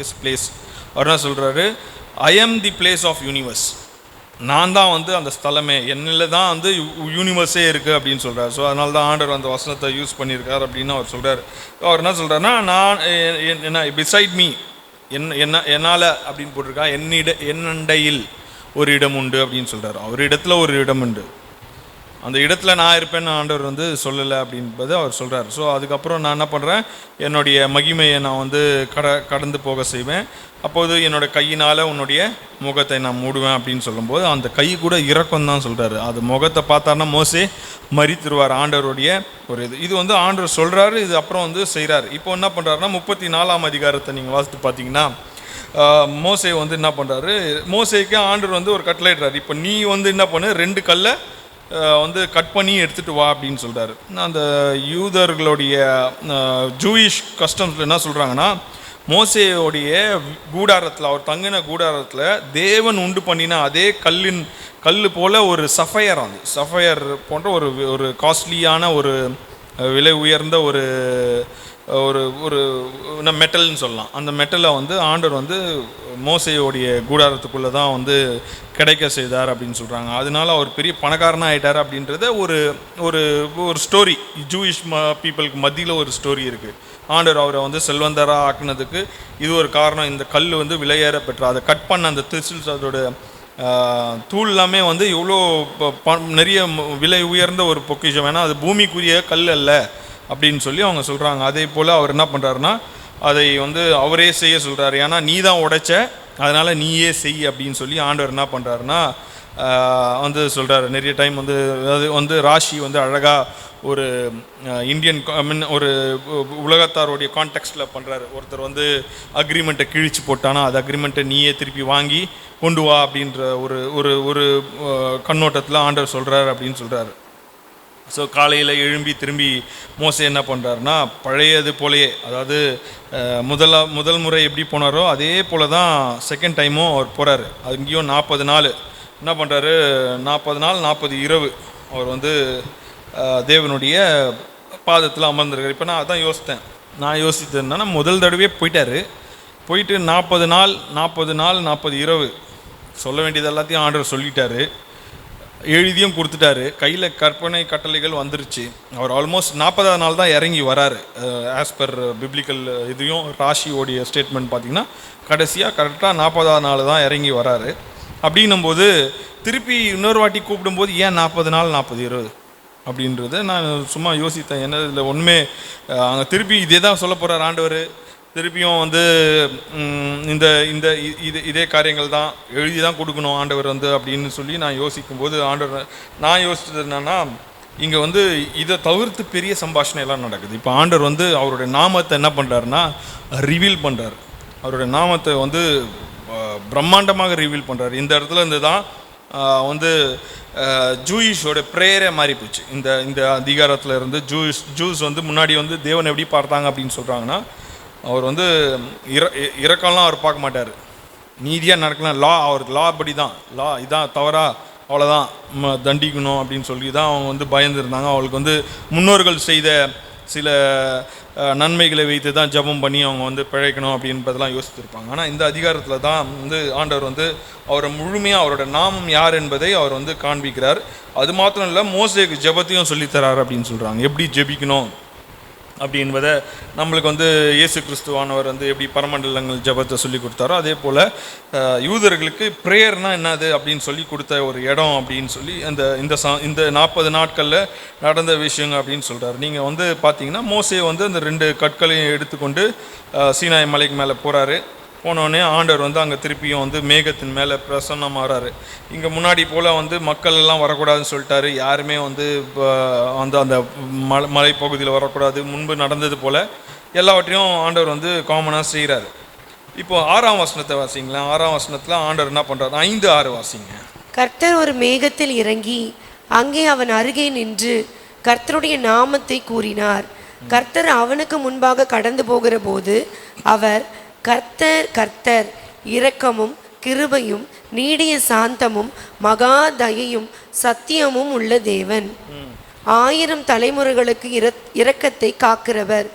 ஹாலியஸ்ட் place. அவர் என்ன சொல்கிறாரு, I am the place of universe, நான் தான் வந்து அந்த ஸ்தலமே, என்னில் தான் வந்து யூனிவர்ஸே இருக்குது அப்படின்னு சொல்கிறார். ஸோ அதனால தான் ஆண்டவர் அந்த வசனத்தை யூஸ் பண்ணியிருக்கார் அப்படின்னு அவர் சொல்கிறார். அவர் என்ன சொல்கிறாருன்னா, நான் என்ன பிசைட் மீ, என்னால் அப்படின்னு போட்டிருக்கா, என்னண்டையில் ஒரு இடம் உண்டு அப்படின்னு சொல்கிறார். அவர் இடத்துல ஒரு இடம் உண்டு, அந்த இடத்துல நான் இருப்பேன்னு ஆண்டவர் வந்து சொல்லலை அப்படின்பது அவர் சொல்கிறார். ஸோ அதுக்கப்புறம் நான் என்ன பண்ணுறேன், என்னுடைய மகிமையை நான் வந்து கடந்து போக செய்வேன், அப்போது என்னோட கையினால் உன்னுடைய முகத்தை நான் மூடுவேன் அப்படின்னு சொல்லும்போது அந்த கை கூட இரக்கம் தான் சொல்கிறாரு. அது முகத்தை பார்த்தாருன்னா மோசே மரித்திருவார், ஆண்டவருடைய ஒரு இது வந்து ஆண்டவர் சொல்கிறாரு. இது அப்புறம் வந்து செய்கிறார். இப்போ என்ன பண்ணுறாருன்னா 34ஆம் அதிகாரத்தை நீங்கள் வாசித்து பார்த்தீங்கன்னா, மோசே வந்து என்ன பண்ணுறாரு, மோசேக்கு ஆண்டவர் வந்து ஒரு கட்டளையிடுறாரு. இப்போ நீ வந்து என்ன பண்ணு, 2 கல்லை வந்து கட் பண்ணி எடுத்துகிட்டு வா அப்படின்னு சொல்கிறாரு. அந்த யூதர்களுடைய ஜூயிஷ் கஸ்டம்ஸில் என்ன சொல்கிறாங்கன்னா, மோசேயோடைய கூடாரத்தில், அவர் தங்கின கூடாரத்தில் தேவன் உண்டு பண்ணினா அதே கல் போல் ஒரு சஃபயர், அந்த சஃபயர் போன்ற ஒரு காஸ்ட்லியான ஒரு விலை உயர்ந்த ஒரு மெட்டல்னு சொல்லலாம். அந்த மெட்டலை வந்து ஆண்டவர் வந்து மோசேயோடைய கூடாரத்துக்குள்ளே தான் வந்து கிடைக்க செய்தார் அப்படின்னு சொல்கிறாங்க. அதனால அவர் பெரிய பணக்காரனாக ஆகிட்டார் அப்படின்றத ஒரு ஸ்டோரி, ஜூயிஷ் பீப்புளுக்கு மத்தியில் ஒரு ஸ்டோரி இருக்குது. ஆண்டவர் அவரை வந்து செல்வந்தராக ஆக்குனதுக்கு இது ஒரு காரணம். இந்த கல் வந்து விலையேற பெற்ற, அதை கட் பண்ண அந்த திசில்ஸ், அதோட தூள் எல்லாமே வந்து எவ்வளோ நிறைய விலை உயர்ந்த ஒரு பொக்கிஷம், வேணால் அது பூமிக்குரிய கல் அல்ல அப்படின்னு சொல்லி அவங்க சொல்கிறாங்க. அதே போல் அவர் என்ன பண்ணுறாருன்னா, அதை வந்து அவரே செய்ய சொல்கிறாரு. ஏன்னா நீ தான் உடைச்ச, அதனால் நீயே செய் அப்படின்னு சொல்லி ஆண்டவர் என்ன பண்ணுறாருன்னா வந்து சொல்கிறாரு. நிறைய டைம் வந்து அது வந்து ராஷி வந்து அழகாக ஒரு இந்தியன் ஒரு உலகத்தாருடைய கான்டெக்ஸ்டில் பண்ணுறாரு. ஒருத்தர் வந்து அக்ரிமெண்ட்டை கிழிச்சு போட்டானா அது அக்ரிமெண்ட்டை நீயே திருப்பி வாங்கி கொண்டு வா அப்படின்ற ஒரு கண்ணோட்டத்தில் ஆண்டவர் சொல்கிறார் அப்படின்னு சொல்கிறாரு. ஸோ காலையில் எழும்பி திரும்பி மோசே என்ன பண்ணுறாருனா, பழையது போலையே, அதாவது முதல் முறை எப்படி போனாரோ அதே போல் தான் செகண்ட் டைமும் அவர் போகிறாரு. அங்கேயும் 40 நாள் என்ன பண்ணுறாரு, 40 நாள் 40 இரவு அவர் வந்து தேவனுடைய பாதத்தில் அமர்ந்திருக்கார். இப்போ நான் அதான் நான் யோசித்தேன்னா, முதல் தடவையே போயிட்டு 40 நாள் 40 இரவு சொல்ல வேண்டியது எல்லாத்தையும் ஆண்டவர் சொல்லிட்டாரு, எழுதியும் கொடுத்துட்டாரு, கையில் கற்பனை கட்டளைகள் வந்துருச்சு. அவர் ஆல்மோஸ்ட் 40ஆவது நாள் தான் இறங்கி வராரு. ஆஸ் பர் பிப்ளிக்கல் இதையும் ராஷியோடைய ஸ்டேட்மெண்ட் பார்த்திங்கன்னா கடைசியாக கரெக்டாக 40ஆவது நாள் தான் இறங்கி வராரு. அப்படின்னும்போது திருப்பி இன்னொரு வாட்டி கூப்பிடும்போது ஏன் 40 நாள் 40 இரவு அப்படின்றத நான் சும்மா யோசித்தேன். என்ன இதில் ஒன்றுமே அங்கே திருப்பி இதே தான் சொல்ல போகிறார் ஆண்டவர். திருப்பியும் வந்து இதே காரியங்கள் தான் எழுதி தான் கொடுக்கணும் ஆண்டவர் வந்து அப்படின்னு சொல்லி நான் யோசிக்கும்போது நான் யோசித்தது என்னன்னா, இங்கே வந்து இதை தவிர்த்து பெரிய சம்பாஷணை எல்லாம் நடக்குது. இப்போ ஆண்டவர் வந்து அவருடைய நாமத்தை என்ன பண்ணுறாருன்னா ரிவீல் பண்ணுறாரு. அவருடைய நாமத்தை வந்து பிரம்மாண்டமாக ரிவீல் பண்ணுறாரு. இந்த இடத்துல இருந்து தான் வந்து ஜூயிஷோட ப்ரேயரே மாறி போச்சு. இந்த அதிகாரத்தில் இருந்து ஜூஸ் வந்து முன்னாடி வந்து தேவனை எப்படி பார்த்தாங்க அப்படின்னு சொல்கிறாங்கன்னா, அவர் வந்து இறக்கம்லாம் அவர் பார்க்க மாட்டார், நீதியாக நடக்கலாம், அவருக்கு லா படி தான், இதான் தவறா அவ்வளோதான் தண்டிக்கணும் அப்படின்னு சொல்லி தான் அவங்க வந்து பயந்துருந்தாங்க. அவங்களுக்கு வந்து முன்னோர்கள் செய்த சில நன்மைகளை வைத்து தான் ஜெபம் பண்ணி அவங்க வந்து பிழைக்கணும் அப்படின்றதெல்லாம் யோசித்திருப்பாங்க. ஆனால் இந்த அதிகாரத்தில் தான் வந்து ஆண்டவர் வந்து அவரை முழுமையாக அவரோட நாமம் யார் என்பதை அவர் வந்து காண்பிக்கிறார். அது மாத்திரம் இல்லை, மோசேக்கு ஜெபத்தையும் சொல்லித்தரார் அப்படின்னு சொல்கிறாங்க. எப்படி ஜெபிக்கணும் அப்படி என்பதை நம்மளுக்கு வந்து இயேசு கிறிஸ்துவானவர் வந்து எப்படி பரமண்டலங்கள் ஜெபத்தை சொல்லி கொடுத்தாரோ அதே போல் யூதர்களுக்கு ப்ரேயர்னால் என்னது அப்படின்னு சொல்லி கொடுத்த ஒரு இடம் அப்படின்னு சொல்லி இந்த 40 நாட்களில் நடந்த விஷயங்க அப்படின்னு சொல்கிறார். நீங்கள் வந்து பார்த்தீங்கன்னா மோசே வந்து அந்த 2 கற்களையும் எடுத்துக்கொண்டு சீனாய் மலைக்கு மேலே போகிறாரு. போனோடனே ஆண்டவர் வந்து அங்கே திருப்பியும் வந்து மேகத்தின் மேலே பிரசன்னமாகறாரு. இங்கே முன்னாடி போல் வந்து மக்கள் எல்லாம் வரக்கூடாதுன்னு சொல்லிட்டாரு. யாருமே வந்து அந்த மலைப்பகுதியில் வரக்கூடாது. முன்பு நடந்தது போல் எல்லாவற்றையும் ஆண்டவர் வந்து காமனாக செய்கிறார். இப்போது 6ஆம் வசனத்தை வாசிங்களேன். 6ஆம் வசனத்தில் ஆண்டவர் என்ன பண்ணுறாரு, 5-6 வாசிங்க. கர்த்தர் ஒரு மேகத்தில் இறங்கி அங்கே அவன் அருகே நின்று கர்த்தருடைய நாமத்தை கூறினார். கர்த்தர் அவனுக்கு முன்பாக கடந்து போகிற போது அவர், கர்த்தர் கர்த்தர் இரக்கமும் கிருபையும் நீடிய சாந்தமும் மகா தயையும் சத்தியமும் உள்ள தேவன். 1000 தலைமுறைகளுக்கு இரக்கத்தை காக்கிறவர்,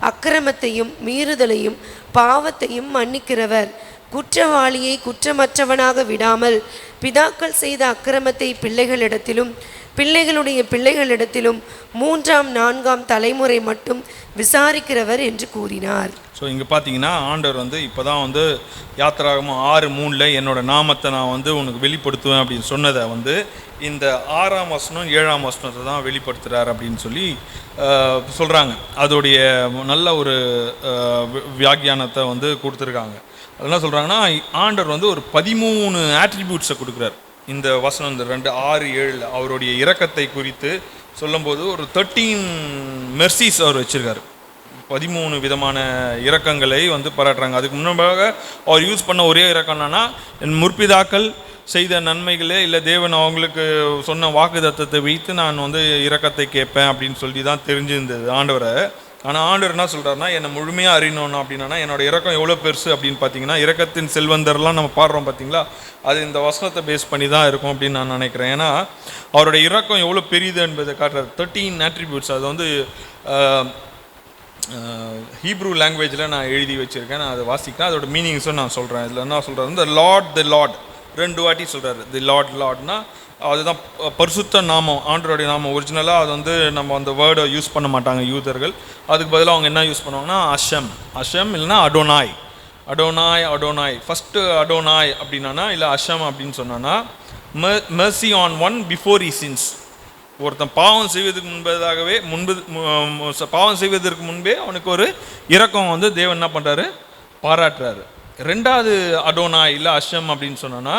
அக்கிரமத்தையும் மீறுதலையும் பாவத்தையும் மன்னிக்கிறவர், குற்றவாளியை குற்றமற்றவனாக விடாமல் பிதாக்கள் செய்த அக்கிரமத்தை பிள்ளைகளிடத்திலும் பிள்ளைகளுடைய பிள்ளைகளிடத்திலும் 3ஆம் 4ஆம் தலைமுறை மட்டும் விசாரிக்கிறவர் என்று கூறினார். ஸோ இங்கே பார்த்தீங்கன்னா ஆண்டவர் வந்து இப்போ தான் வந்து யாத்திராகமம் 6:3 என்னோட நாமத்தை நான் வந்து உனக்கு வெளிப்படுத்துவேன் அப்படின்னு சொன்னதை வந்து இந்த 6ஆம் வசனம் 7ஆம் வசனத்தை தான் வெளிப்படுத்துகிறார் அப்படின்னு சொல்லி சொல்கிறாங்க. அதோடைய நல்ல ஒரு வியாக்கியானத்தை வந்து கொடுத்துருக்காங்க. அது என்ன சொல்கிறாங்கன்னா, ஆண்டவர் வந்து ஒரு 13 ஆட்ரிபியூட்ஸை கொடுக்குறார். இந்த வசனம் இந்த 2:6-7 அவருடைய இரக்கத்தை குறித்து சொல்லும்போது ஒரு 13 மெர்சிஸ் அவர் வச்சுருக்காரு. 13 விதமான இரக்கங்களை வந்து பாராட்டுறாங்க. அதுக்கு முன்பாக அவர் யூஸ் பண்ண ஒரே இரக்கம் என்னன்னா, என் முற்பிதாக்கள் செய்த நன்மைகளே இல்லை தேவன் அவங்களுக்கு சொன்ன வாக்குத்தத்தத்தை வைத்து நான் வந்து இரக்கத்தை கேட்பேன் அப்படின்னு சொல்லி தான் தெரிஞ்சிருந்தது ஆண்டவரை. ஆனால் ஆண்டவர் என்ன சொல்கிறாருன்னா, என்னை முழுமையாக அறியணும் அப்படின்னா என்னோட இரக்கம் எவ்வளோ பெருசு அப்படின்னு பார்த்தீங்கன்னா, இரக்கத்தின் செல்வந்தர்லாம் நம்ம பாடுறோம் பார்த்தீங்களா, அது இந்த வசனத்தை பேஸ் பண்ணி தான் இருக்கும் அப்படின்னு நான் நினைக்கிறேன். ஏன்னா அவரோட இரக்கம் எவ்வளோ பெரியது என்பதை காட்டுறாரு. 13 ஆட்ரிபியூட்ஸ். அது வந்து ஹீப்ரூ லாங்குவேஜில் நான் எழுதி வச்சுருக்கேன், நான் அதை வாசிக்கிறேன். அதோட மீனிங்ஸும் நான் சொல்கிறேன். இதில் என்ன சொல்கிறாரு, இந்த லார்ட் 2 வாட்டி சொல்கிறாரு. தி லார்ட்னா அதுதான் பரிசுத்த நாமம், ஆண்டவருடைய நாமம். ஒரிஜினலாக அது வந்து நம்ம அந்த வேர்டை யூஸ் பண்ண மாட்டாங்க யூதர்கள். அதுக்கு பதிலாக அவங்க என்ன யூஸ் பண்ணுவாங்கன்னா அஷம் இல்லைன்னா அடோனாய். ஃபஸ்ட்டு அடோனாய் அப்படின்னா இல்லை அஷம் அப்படின்னு சொன்னான்னா Mercy on one before he since. ஒருத்தன் பாவம் செய்வதற்கு முன்பே அவனுக்கு ஒரு இரக்கம் வந்து தேவன் என்ன பண்ணுறாரு, பாராட்டுறாரு. 2வது அடோனாய் இல்லை அஷம் அப்படின்னு சொன்னான்னா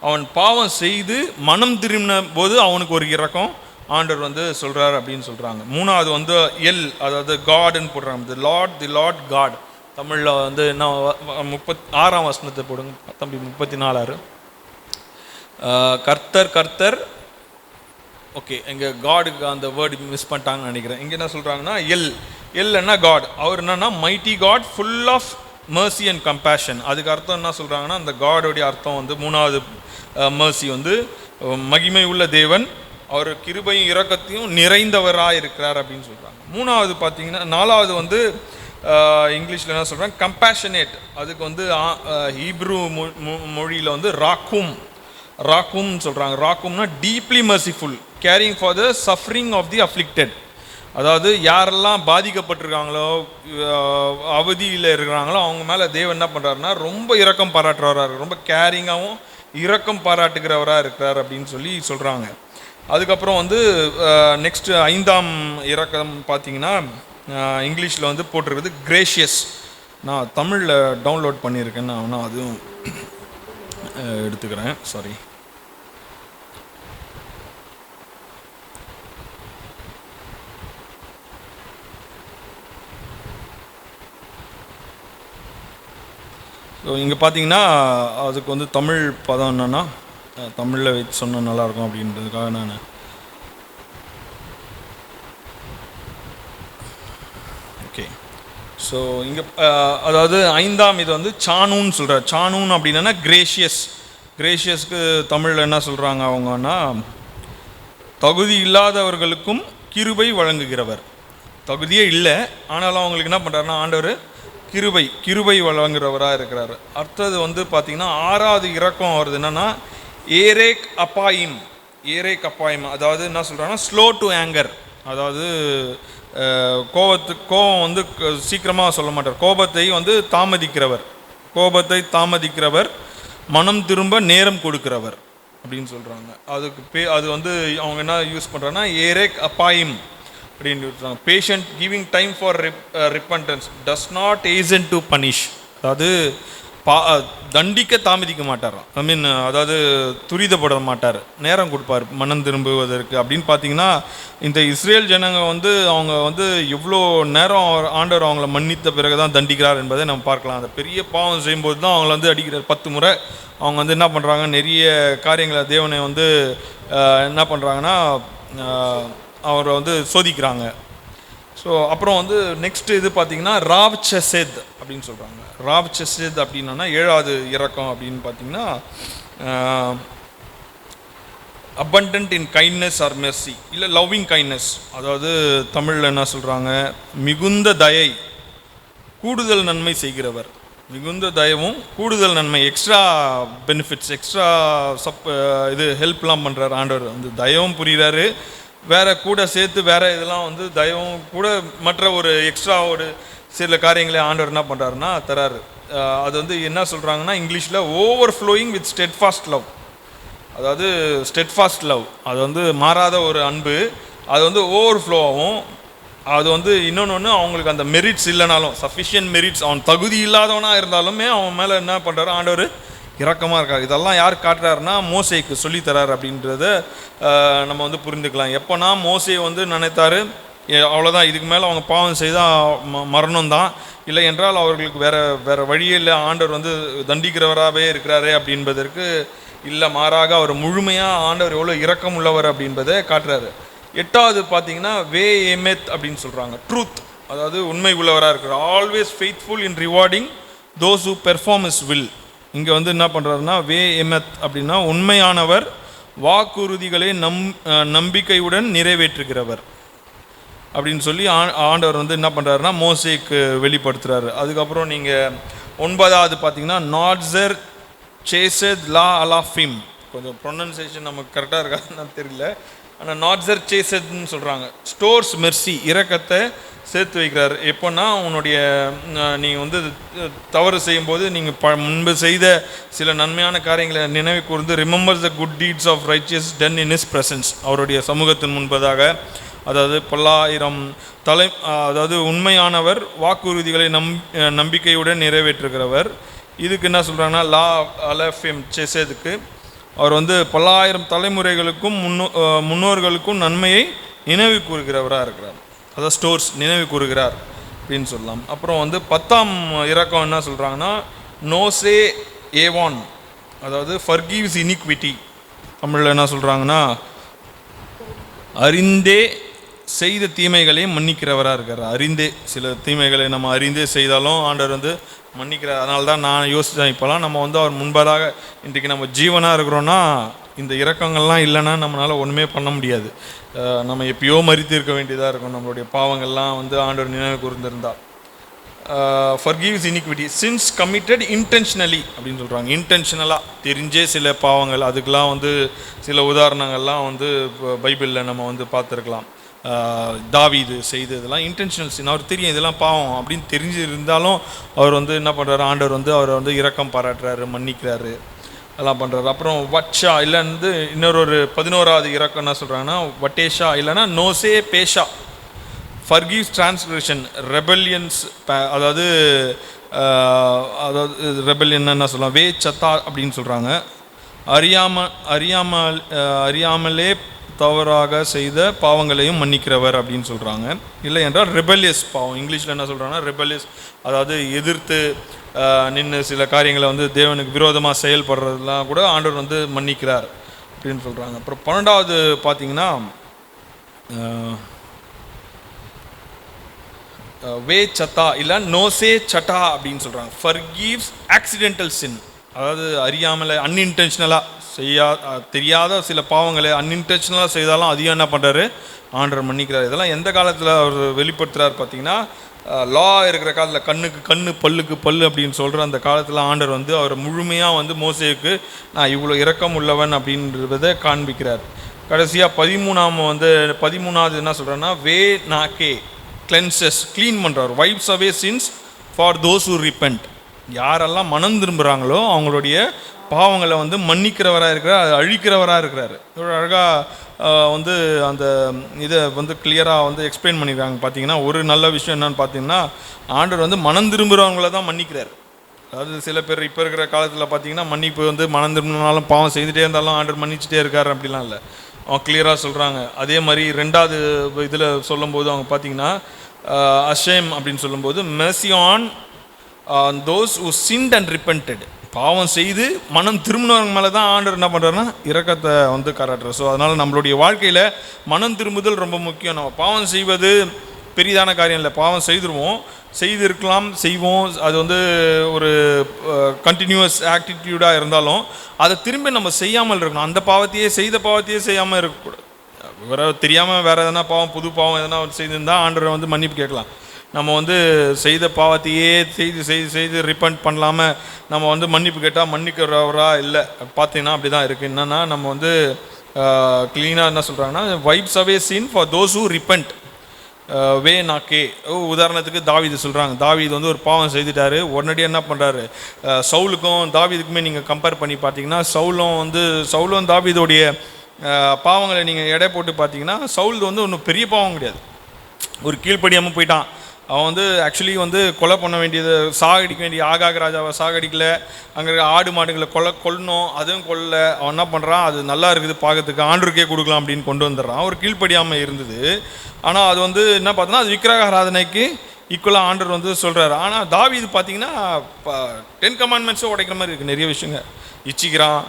அவன் பாவம் செய்து மனம் திரும்பின போது அவனுக்கு ஒரு இரக்கம் ஆண்டவர் வந்து சொல்கிறார் அப்படின்னு சொல்கிறாங்க. 3வது வந்து அதாவது காட்ன்னு போடுறாங்க. தி லார்ட் காட். தமிழில் வந்து என்ன 36ஆம் வசனத்தை போடுங்க தம்பி, 34. கர்த்தர். ஓகே, இங்கே காடுக்கு அந்த வேர்டு மிஸ் பண்ணிட்டாங்கன்னு நினைக்கிறேன். இங்கே என்ன சொல்கிறாங்கன்னா என்ன காட். அவர் என்னன்னா mighty God full of mercy and compassion. அதுக்கு அர்த்தம் என்ன சொல்கிறாங்கன்னா, அந்த காடோடைய அர்த்தம் வந்து 3வது mercy வந்து மகிமை உள்ள தேவன், அவர் கிருபையும் இரக்கத்தையும் நிறைந்தவராக இருக்கிறார் அப்படின்னு சொல்கிறாங்க. 3வது பார்த்தீங்கன்னா 4வது வந்து இங்கிலீஷில் என்ன சொல்கிறாங்க, கம்பேஷனேட். அதுக்கு வந்து ஹீப்ரூ மொழியில் வந்து ராக்கும் சொல்கிறாங்க. ராக்கும்னா deeply merciful, caring for the suffering of the afflicted. அதாவது யாரெல்லாம் பாதிக்கப்பட்டிருக்காங்களோ அவதியில் இருக்கிறாங்களோ அவங்க மேலே தேவன் என்ன பண்ணுறாருன்னா ரொம்ப இரக்கம் பாராட்டுறவராக, ரொம்ப கேரிங்காகவும் இரக்கம் பாராட்டுகிறவராக இருக்கிறார் அப்படின்னு சொல்லி சொல்கிறாங்க. அதுக்கப்புறம் வந்து நெக்ஸ்ட்டு 5ஆம் இரக்கம் பார்த்தீங்கன்னா இங்கிலீஷில் வந்து போட்டிருக்குது கிரேஷியஸ். நான் தமிழில் டவுன்லோட் பண்ணியிருக்கேன், நான் அதுவும் எடுத்துக்கிறேன், சாரி. ஸோ இங்கே பார்த்தீங்கன்னா அதுக்கு வந்து தமிழ் பதம் என்னென்னா, தமிழில் வச்சு சொன்னால் நல்லாயிருக்கும் அப்படின்றதுக்காக நான் ஓகே. ஸோ இங்கே அதாவது 5ஆம் இது வந்து சானூன்னு சொல்கிறார். சானூன் அப்படின்னா கிரேஷியஸ்க்கு தமிழில் என்ன சொல்கிறாங்க அவங்கன்னா, தகுதி இல்லாதவர்களுக்கும் கிருபை வழங்குகிறவர். தகுதியே இல்லை ஆனாலும் அவங்களுக்கு என்ன பண்ணுறாருன்னா ஆண்டவர் கிருபை வழங்குறவராக இருக்கிறாரு. அடுத்தது வந்து பார்த்திங்கன்னா 6வது இரக்கம் வருது என்னென்னா ஏரேக் அப்பாயிம். அதாவது என்ன சொல்கிறாங்கன்னா ஸ்லோ டு ஆங்கர். அதாவது கோபம் வந்து சீக்கிரமாக சொல்ல மாட்டார், கோபத்தை வந்து தாமதிக்கிறவர், மனம் திரும்ப நேரம் கொடுக்கிறவர் அப்படின்னு சொல்கிறாங்க. அது வந்து அவங்க என்ன யூஸ் பண்ணுறாங்கன்னா ஏரேக் அப்பாயிம் அப்படின்னு சொல்கிறாங்க. Patient giving time for repentance, does not hasten to punish. அதாவது தண்டிக்க தாமதிக்க மாட்டாராம். அதாவது துரிதப்பட மாட்டார், நேரம் கொடுப்பார் மனம் திரும்புவதற்கு அப்படின்னு பார்த்தீங்கன்னா, இந்த இஸ்ரேல் ஜனங்க வந்து அவங்க வந்து எவ்வளோ நேரம் ஆண்டவர் அவங்கள மன்னித்த பிறகு தான் தண்டிக்கிறார் என்பதை நம்ம பார்க்கலாம். அந்த பெரிய பாவம் செய்யும்போது தான் அவங்கள வந்து அடிக்கிறார் 10 முறை. அவங்க வந்து என்ன பண்ணுறாங்க, நிறைய காரியங்களை தேவனை வந்து என்ன பண்ணுறாங்கன்னா அவரை வந்து சோதிக்கிறாங்க. ஸோ அப்புறம் வந்து நெக்ஸ்ட்டு இது பார்த்திங்கன்னா ராவ் செசேத் அப்படின்னு சொல்கிறாங்க. ராவ் செசேத் அப்படின்னா 7வது இரக்கம் அப்படின்னு பார்த்திங்கன்னா abundant in kindness or mercy, இல்லை லவ்விங் கைண்ட்னஸ், அதாவது தமிழில் என்ன சொல்கிறாங்க, மிகுந்த தயை, கூடுதல் நன்மை செய்கிறவர். மிகுந்த தயவும் கூடுதல் நன்மை, எக்ஸ்ட்ரா பெனிஃபிட்ஸ், எக்ஸ்ட்ரா இது ஹெல்ப்லாம் பண்ணுறாரு ஆண்டவர். வந்து தயவும் புரிகிறாரு, வேற கூட சேர்த்து வேற இதெல்லாம் வந்து தயவும் கூட மற்ற ஒரு எக்ஸ்ட்ரா ஒரு சில காரியங்களை ஆண்டவர் என்ன பண்ணுறாருன்னா தராரு. அது வந்து என்ன சொல்கிறாங்கன்னா இங்கிலீஷில் over flowing with steadfast love. அதாவது ஸ்டெட்ஃபாஸ்ட் லவ், அது வந்து மாறாத ஒரு அன்பு, அது வந்து ஓவர் ஃப்ளோ ஆகும். அது வந்து இன்னொன்று அவங்களுக்கு அந்த மெரிட்ஸ் இல்லைனாலும், சஃபிஷியன்ட் மெரிட்ஸ், அவன் தகுதி இல்லாதவனாக இருந்தாலுமே அவன் மேலே என்ன பண்ணுறாரு ஆண்டவர் இரக்கமாக இருக்கார். இதெல்லாம் யார் காட்டுறாருன்னா மோசேக்கு சொல்லித்தரார் அப்படின்றத நம்ம வந்து புரிந்துக்கலாம். எப்போனா மோசே வந்து நினைத்தாரு அவ்வளோதான், இதுக்கு மேலே அவங்க பாவம் செய்தால் மரணம் தான், இல்லை என்றால் அவர்களுக்கு வேறு வழியே இல்லை, ஆண்டவர் வந்து தண்டிக்கிறவராகவே இருக்கிறாரே அப்படின்பதற்கு இல்லை, மாறாக அவர் முழுமையாக ஆண்டவர் எவ்வளோ இரக்கம் உள்ளவர் அப்படின்பதை காட்டுறாரு. 8வது பார்த்தீங்கன்னா வே எமெத் அப்படின்னு சொல்கிறாங்க, ட்ரூத், அதாவது உண்மை உள்ளவராக இருக்கிறார். Always faithful in rewarding those who perform is will. இங்கே வந்து என்ன பண்ணுறாருன்னா வே எமெத் அப்படின்னா உண்மையானவர், வாக்குறுதிகளை நம்பிக்கையுடன் நிறைவேற்றுகிறவர் அப்படின்னு சொல்லி ஆண்டவர் வந்து என்ன பண்ணுறாருன்னா மோசேக்கு வெளிப்படுத்துகிறாரு. அதுக்கப்புறம் நீங்கள் 9வது பார்த்தீங்கன்னா நாட்ஸர் சேசத் லா அலாஃபிம், கொஞ்சம் ப்ரொனன்சியேஷன் நமக்கு கரெக்டாக இருக்காதுன்னு தெரியல, ஆனால் நாட்ஸர் சேசத்னு சொல்கிறாங்க. ஸ்டோர்ஸ் மெர்சி, இரக்கத்தை சேர்த்து வைக்கிறார். எப்போன்னா உன்னுடைய நீங்கள் வந்து தவறு செய்யும்போது நீங்கள் முன்பு செய்த சில நன்மையான காரியங்களை நினைவு கூர்ந்து remembers the good deeds of righteous done in his presence, அவருடைய சமூகத்தின் முன்பதாக. அதாவது 1000 அதாவது உண்மையானவர், வாக்குறுதிகளை நம்பிக்கையுடன் நிறைவேற்றுகிறவர். இதுக்கு என்ன சொல்கிறாங்கன்னா லா அலஃபிம் சேசதுக்கு அவர் வந்து 1000 தலைமுறைகளுக்கும் முன்னோர்களுக்கும் நன்மையை நினைவு கூறுகிறவராக இருக்கிறார். அதாவது ஸ்டோர்ஸ் நினைவு கூறுகிறார் அப்படின்னு சொல்லலாம். அப்புறம் வந்து 10ஆம் இரக்கம் என்ன சொல்கிறாங்கன்னா நோசே ஏவான், அதாவது ஃபர்கிவ்ஸ் இனிக்விட்டி. தமிழில் என்ன சொல்கிறாங்கன்னா அறிந்தே செய்த தீமைகளை மன்னிக்கிறவராக இருக்கார். அறிந்தே சில தீமைகளை நம்ம அறிந்தே செய்தாலும் ஆண்டவர் வந்து மன்னிக்கிறார். அதனால தான் நான் யோசித்தேன், இப்போலாம் நம்ம வந்து அவர் முன்பதாக இன்றைக்கி நம்ம ஜீவனாக இருக்கிறோன்னா இந்த இரக்கங்கள்லாம் இல்லைன்னா நம்மளால் ஒன்றுமே பண்ண முடியாது. நம்ம எப்பயோ மறித்து இருக்க வேண்டியதாக இருக்கும். நம்மளுடைய பாவங்கள்லாம் வந்து ஆண்டவர் நினைவு கூர்ந்திருந்தால். Forgives iniquity sins committed intentionally அப்படின்னு சொல்கிறாங்க. இன்டென்ஷனலாக தெரிஞ்சே சில பாவங்கள், அதுக்கெலாம் வந்து சில உதாரணங்கள்லாம் வந்து பைபிளில் நம்ம வந்து பார்த்துருக்கலாம். தாவீது செய்ததெல்லாம் இன்டென்ஷனல் சின், அவர் தெரியும் இதெல்லாம் பாவம் அப்படின்னு தெரிஞ்சு இருந்தாலும் அவர் வந்து என்ன பண்ணுறாரு, ஆண்டவர் வந்து அவரை வந்து இரக்கம் பாராட்டுறாரு, மன்னிக்கிறாரு, அதெல்லாம் பண்ணுறாரு. அப்புறம் வட்ஷா இல்லைன்னு இன்னொரு 11வது இரக்கம் என்ன சொல்கிறாங்கன்னா வட்டேஷா இல்லைன்னா நோசே பேஷா, ஃபர்கிவ்ஸ் டிரான்ஸ்கிரஷன் ரெபல்யன்ஸ், அதாவது ரெபல்யன் என்ன சொல்லலாம் வே சத்தா அப்படின்னு சொல்கிறாங்க. அறியாமலே தவறாக செய்த பாவங்களையும் மன்னிக்கிறவர் அப்படின்னு சொல்கிறாங்க. இல்லை என்றால் ரெபல்லியஸ் பாவம், இங்கிலீஷில் என்ன சொல்கிறாங்கன்னா ரெபல்லியஸ், அதாவது எதிர்த்து நின்று சில காரியங்களை வந்து தேவனுக்கு விரோதமாக செயல்படுறதுலாம் கூட ஆண்டவர் வந்து மன்னிக்கிறார் அப்படின்னு சொல்கிறாங்க. அப்புறம் 12வது பார்த்தீங்கன்னா வே சத்தா இல்லை நோசே சட்டா அப்படின்னு சொல்கிறாங்க. ஃபர்கிவ்ஸ் ஆக்சிடென்டல் சின், அதாவது அறியாமல் அன்இன்டென்ஷனலாக தெரியாத சில பாவங்களை அன்இன்டென்ஷனலாக செய்தாலும் அதையும் என்ன பண்ணுறாரு ஆண்டவர் மன்னிக்கிறார். இதெல்லாம் எந்த காலத்தில் அவர் வெளிப்படுத்துகிறார் பார்த்தீங்கன்னா லா இருக்கிற காலத்தில், கண்ணுக்கு கண்ணு பல்லுக்கு பல்லு அப்படின்னு சொல்கிற அந்த காலத்தில் ஆண்டவர் வந்து அவர் முழுமையாக வந்து மோசேக்கு நான் இவ்வளோ இரக்கம் உள்ளவன் அப்படின்றத காண்பிக்கிறார். கடைசியாக 13வது என்ன சொல்கிறேன்னா வே நாக்கே கிளென்சஸ், க்ளீன் பண்ணுறார். Wipes away sins for those who repent, யாரெல்லாம் மனம் திரும்புகிறாங்களோ அவங்களுடைய பாவங்களை வந்து மன்னிக்கிறவராக இருக்கிறார், அது அழிக்கிறவராக இருக்கிறார். இவ்வளோ அழகாக வந்து அந்த இதை வந்து கிளியராக வந்து எக்ஸ்பிளைன் பண்ணியிருக்காங்க. பார்த்தீங்கன்னா ஒரு நல்ல விஷயம் என்னன்னு பார்த்தீங்கன்னா ஆண்டவர் வந்து மனம் திரும்புகிறவங்கள தான் மன்னிக்கிறார். அதாவது சில பேர் இப்போ இருக்கிற காலத்தில் பார்த்தீங்கன்னா மன்னிப்பு வந்து மனம் திரும்பினாலும் பாவம் செய்துகிட்டே இருந்தாலும் ஆண்டவர் மன்னிச்சுட்டே இருக்கார் அப்படிலாம் இல்லை, அவங்க கிளியராக சொல்கிறாங்க. அதே மாதிரி 2வது இதில் சொல்லும்போது அவங்க பார்த்தீங்கன்னா அஷேம் அப்படின்னு சொல்லும்போது mercy on those who sinned and repented, பாவம் செய்து மனம் திரும்பினவங்க மேலே தான் ஆண்டவர் என்ன பண்ணுறாருன்னா இரக்கத்தை வந்து காட்டுறார். ஸோ அதனால் நம்மளுடைய வாழ்க்கையில் மனம் திரும்புதல் ரொம்ப முக்கியம். நம்ம பாவம் செய்வது பெரிதான காரியம் இல்லை, பாவம் செய்துருவோம், செய்திருக்கலாம், செய்வோம். அது வந்து ஒரு கண்டினியூஸ் ஆக்டிடியூடாக இருந்தாலும் அதை திரும்பி நம்ம செய்யாமல் இருக்கணும். அந்த பாவத்தையே செய்த பாவத்தையே செய்யாமல் இருக்கக்கூடாது. தெரியாமல் வேறு எதனா பாவம், புது பாவம் எதனா செய்திருந்தால் ஆண்டவரை வந்து மன்னிப்பு கேட்கலாம். நம்ம வந்து செய்த பாவத்தையே செய்து ரிப்பண்ட் பண்ணலாமல் நம்ம வந்து மன்னிப்பு கேட்டால் மன்னிக்கிறவரா இல்லை. பார்த்தீங்கன்னா அப்படி தான் இருக்குது. என்னென்னா நம்ம வந்து க்ளீனாக என்ன சொல்கிறாங்கன்னா, wipes away sin for those who repent வே நாக்கே. உதாரணத்துக்கு தாவீது சொல்கிறாங்க. தாவீது வந்து ஒரு பாவம் செய்துட்டாரு. உடனடியாக என்ன பண்ணுறாரு, சவுலுக்கும் தாவீதுக்குமே நீங்கள் கம்பேர் பண்ணி பார்த்தீங்கன்னா, சவுலும் தாவீதோடைய பாவங்களை நீங்கள் எடை போட்டு பார்த்தீங்கன்னா, சவுல் வந்து ஒன்றும் பெரிய பாவம் கிடையாது. ஒரு கீழ்ப்படியாமல் போயிட்டான். அவன் வந்து ஆக்சுவலி வந்து கொலை பண்ண வேண்டியது, சாகடிக்க வேண்டிய ஆகாக ராஜாவை சாகடிக்கல, அங்கே இருக்க ஆடு மாடுகளை கொல்லணும், அதுவும் கொல்ல. அவன் என்ன பண்ணுறான், அது நல்லா இருக்குது பார்க்கறதுக்கு, ஆண்டருக்கே கொடுக்கலாம் அப்படின்னு கொண்டு வந்துடுறான். ஒரு கீழ்ப்படியாமல் இருந்தது. ஆனால் அது வந்து என்ன பார்த்தோன்னா, அது விக்கிரக ஆராதனைக்கு ஈக்குவலாக ஆண்டர் வந்து சொல்கிறாரு. ஆனால் தாவீது பார்த்தீங்கன்னா 10 கமாண்ட்மெண்ட்ஸும் உடைக்கிற மாதிரி இருக்குது. நிறைய விஷயங்க இச்சிக்கிறான்,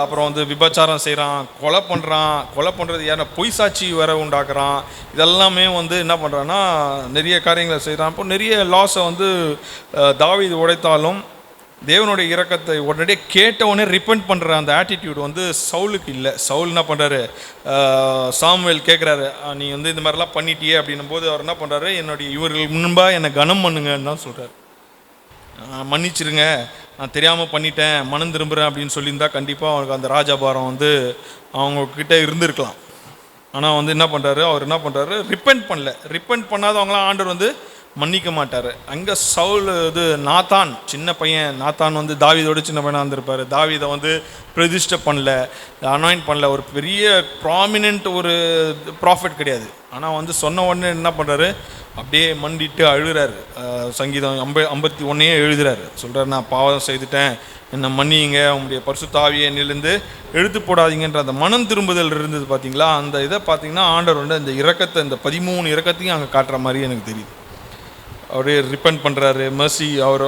அப்புறம் வந்து விபச்சாரம் செய்கிறான், கொலை பண்ணுறது யாரை, பொய் சாட்சி வேற உண்டாக்குறான். இதெல்லாமே வந்து என்ன பண்ணுறான்னா நிறைய காரியங்களை செய்கிறான். இப்போ நிறைய லாஸை வந்து தாவீது உடைத்தாலும் தேவனுடைய இரக்கத்தை உடனடியே கேட்டவுடனே ரிப்பெண்ட் பண்ணுற அந்த ஆட்டிடியூட் வந்து சவுலுக்கு இல்லை. சவுல் என்ன பண்ணுறாரு, சாமுவேல் கேட்குறாரு, நீ வந்து இந்த மாதிரிலாம் பண்ணிட்டியே அப்படின்னும் போது அவர் என்ன பண்ணுறாரு, இவர்கள் முன்பாக என்னை கனம் பண்ணுங்கன்னு தான் சொல்கிறார். மன்னிச்சிருங்க, நான் தெரியாமல் பண்ணிட்டேன், மனம் திரும்புகிறேன் அப்படின்னு சொல்லியிருந்தா கண்டிப்பாக அவனுக்கு அந்த ராஜாபாரம் வந்து அவங்கக்கிட்ட இருந்திருக்கலாம். ஆனால் வந்து என்ன பண்ணுறாரு, அவர் என்ன பண்ணுறாரு, ரிப்பெண்ட் பண்ணாதவங்களாம் ஆண்டவர் வந்து மன்னிக்க மாட்டார். அங்கே சவுல் இது நாத்தான், சின்ன பையன் நாத்தான் வந்து தாவீதோட சின்ன பையனாக இருந்திருப்பார். தாவீதை வந்து பிரதிஷ்டை பண்ணல, அனாயின்ட் பண்ணல, ஒரு பெரிய ப்ராமினென்ட் ஒரு ப்ராஃபிட் கிடையாது. ஆனால் வந்து சொன்ன உடனே என்ன பண்ணுறாரு, அப்படியே மண்டிட்டு அழுகிறாரு. சங்கீதம் 51 எழுதுறாரு. சொல்கிறார், நான் பாவம் செய்துட்டேன், என்னை மன்னிங்க, உங்களுடைய பரிசுத்த ஆவியை என்னிலிருந்து எடுத்து போடாதீங்கன்ற அந்த மனம் திரும்புதல் இருந்தது பார்த்தீங்களா. அந்த இதை பார்த்தீங்கன்னா ஆண்டவர் வந்து அந்த இரக்கத்தை, இந்த 13 இரக்கத்தையும் அங்கே காட்டுற மாதிரி எனக்கு தெரியுது. அவரே ரிப்பெண்ட் பண்ணுறாரு, மெர்சி, அவர்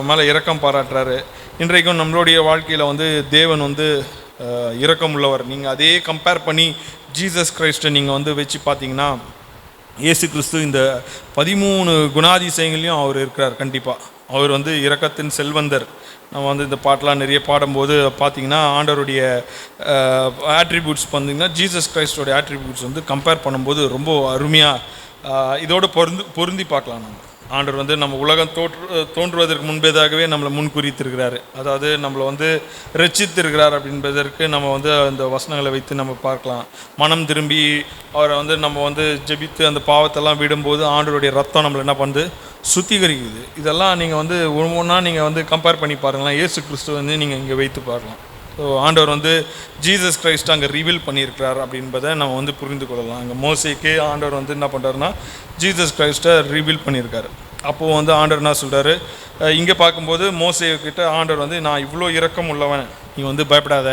மேலே இரக்கம் பாராட்டுறாரு. இன்றைக்கும் நம்மளுடைய வாழ்க்கையில் வந்து தேவன் வந்து இரக்கம் உள்ளவர். நீங்கள் அதே கம்பேர் பண்ணி ஜீசஸ் கிரைஸ்ட்டை நீங்கள் வந்து வச்சு பார்த்தீங்கன்னா, இயேசு கிறிஸ்து இந்த 13 குணாதிசயங்களையும் அவர் இருக்கிறார். கண்டிப்பாக அவர் வந்து இரக்கத்தின் செல்வந்தர். நம்ம வந்து இந்த பாட்டெலாம் நிறைய பாடும்போது பார்த்தீங்கன்னா ஆண்டவருடைய ஆட்ரிபியூட்ஸ் பார்த்தீங்கன்னா, ஜீசஸ் கிரைஸ்டோடைய ஆட்ரிபியூட்ஸ் வந்து கம்பேர் பண்ணும்போது ரொம்ப அருமையாக இதோடு பொருந்தி பார்க்கலாம். நம்ம ஆண்டவர் வந்து நம்ம உலகம் தோன்றுவதற்கு முன்பேதாகவே நம்மளை முன்குறித்திருக்கிறாரு. அதாவது நம்மளை வந்து ரட்சித்திருக்கிறார் அப்படின்பதற்கு நம்ம வந்து அந்த வசனங்களை வைத்து நம்ம பார்க்கலாம். மனம் திரும்பி அவரை வந்து நம்ம வந்து ஜெபித்து அந்த பாவத்தெல்லாம் விடும்போது ஆண்டவருடைய ரத்தம் நம்மளை என்ன பண்ணுது, சுத்திகரிக்குது. இதெல்லாம் நீங்கள் வந்து ஒவ்வொன்றா நீங்கள் வந்து கம்பேர் பண்ணி பாருங்களேன். இயேசு கிறிஸ்து வந்து நீங்கள் இங்கே வைத்து பார்க்கலாம். ஸோ ஆண்டவர் வந்து ஜீசஸ் கிரைஸ்ட் அங்கே ரிவீல் பண்ணியிருக்கிறார் அப்படின்பதை நம்ம வந்து புரிந்து கொள்ளலாம். அங்கே மோசேக்கே ஆண்டவர் வந்து என்ன பண்ணுறாருன்னா ஜீசஸ் கிரைஸ்ட்டை ரிவீல் பண்ணியிருக்காரு. அப்போது வந்து ஆண்டவர் என்ன சொல்கிறாரு, இங்கே பார்க்கும்போது மோசேக்கிட்ட ஆண்டவர் வந்து, நான் இவ்வளோ இரக்கம் உள்ளவன், நீ வந்து பயப்படாத,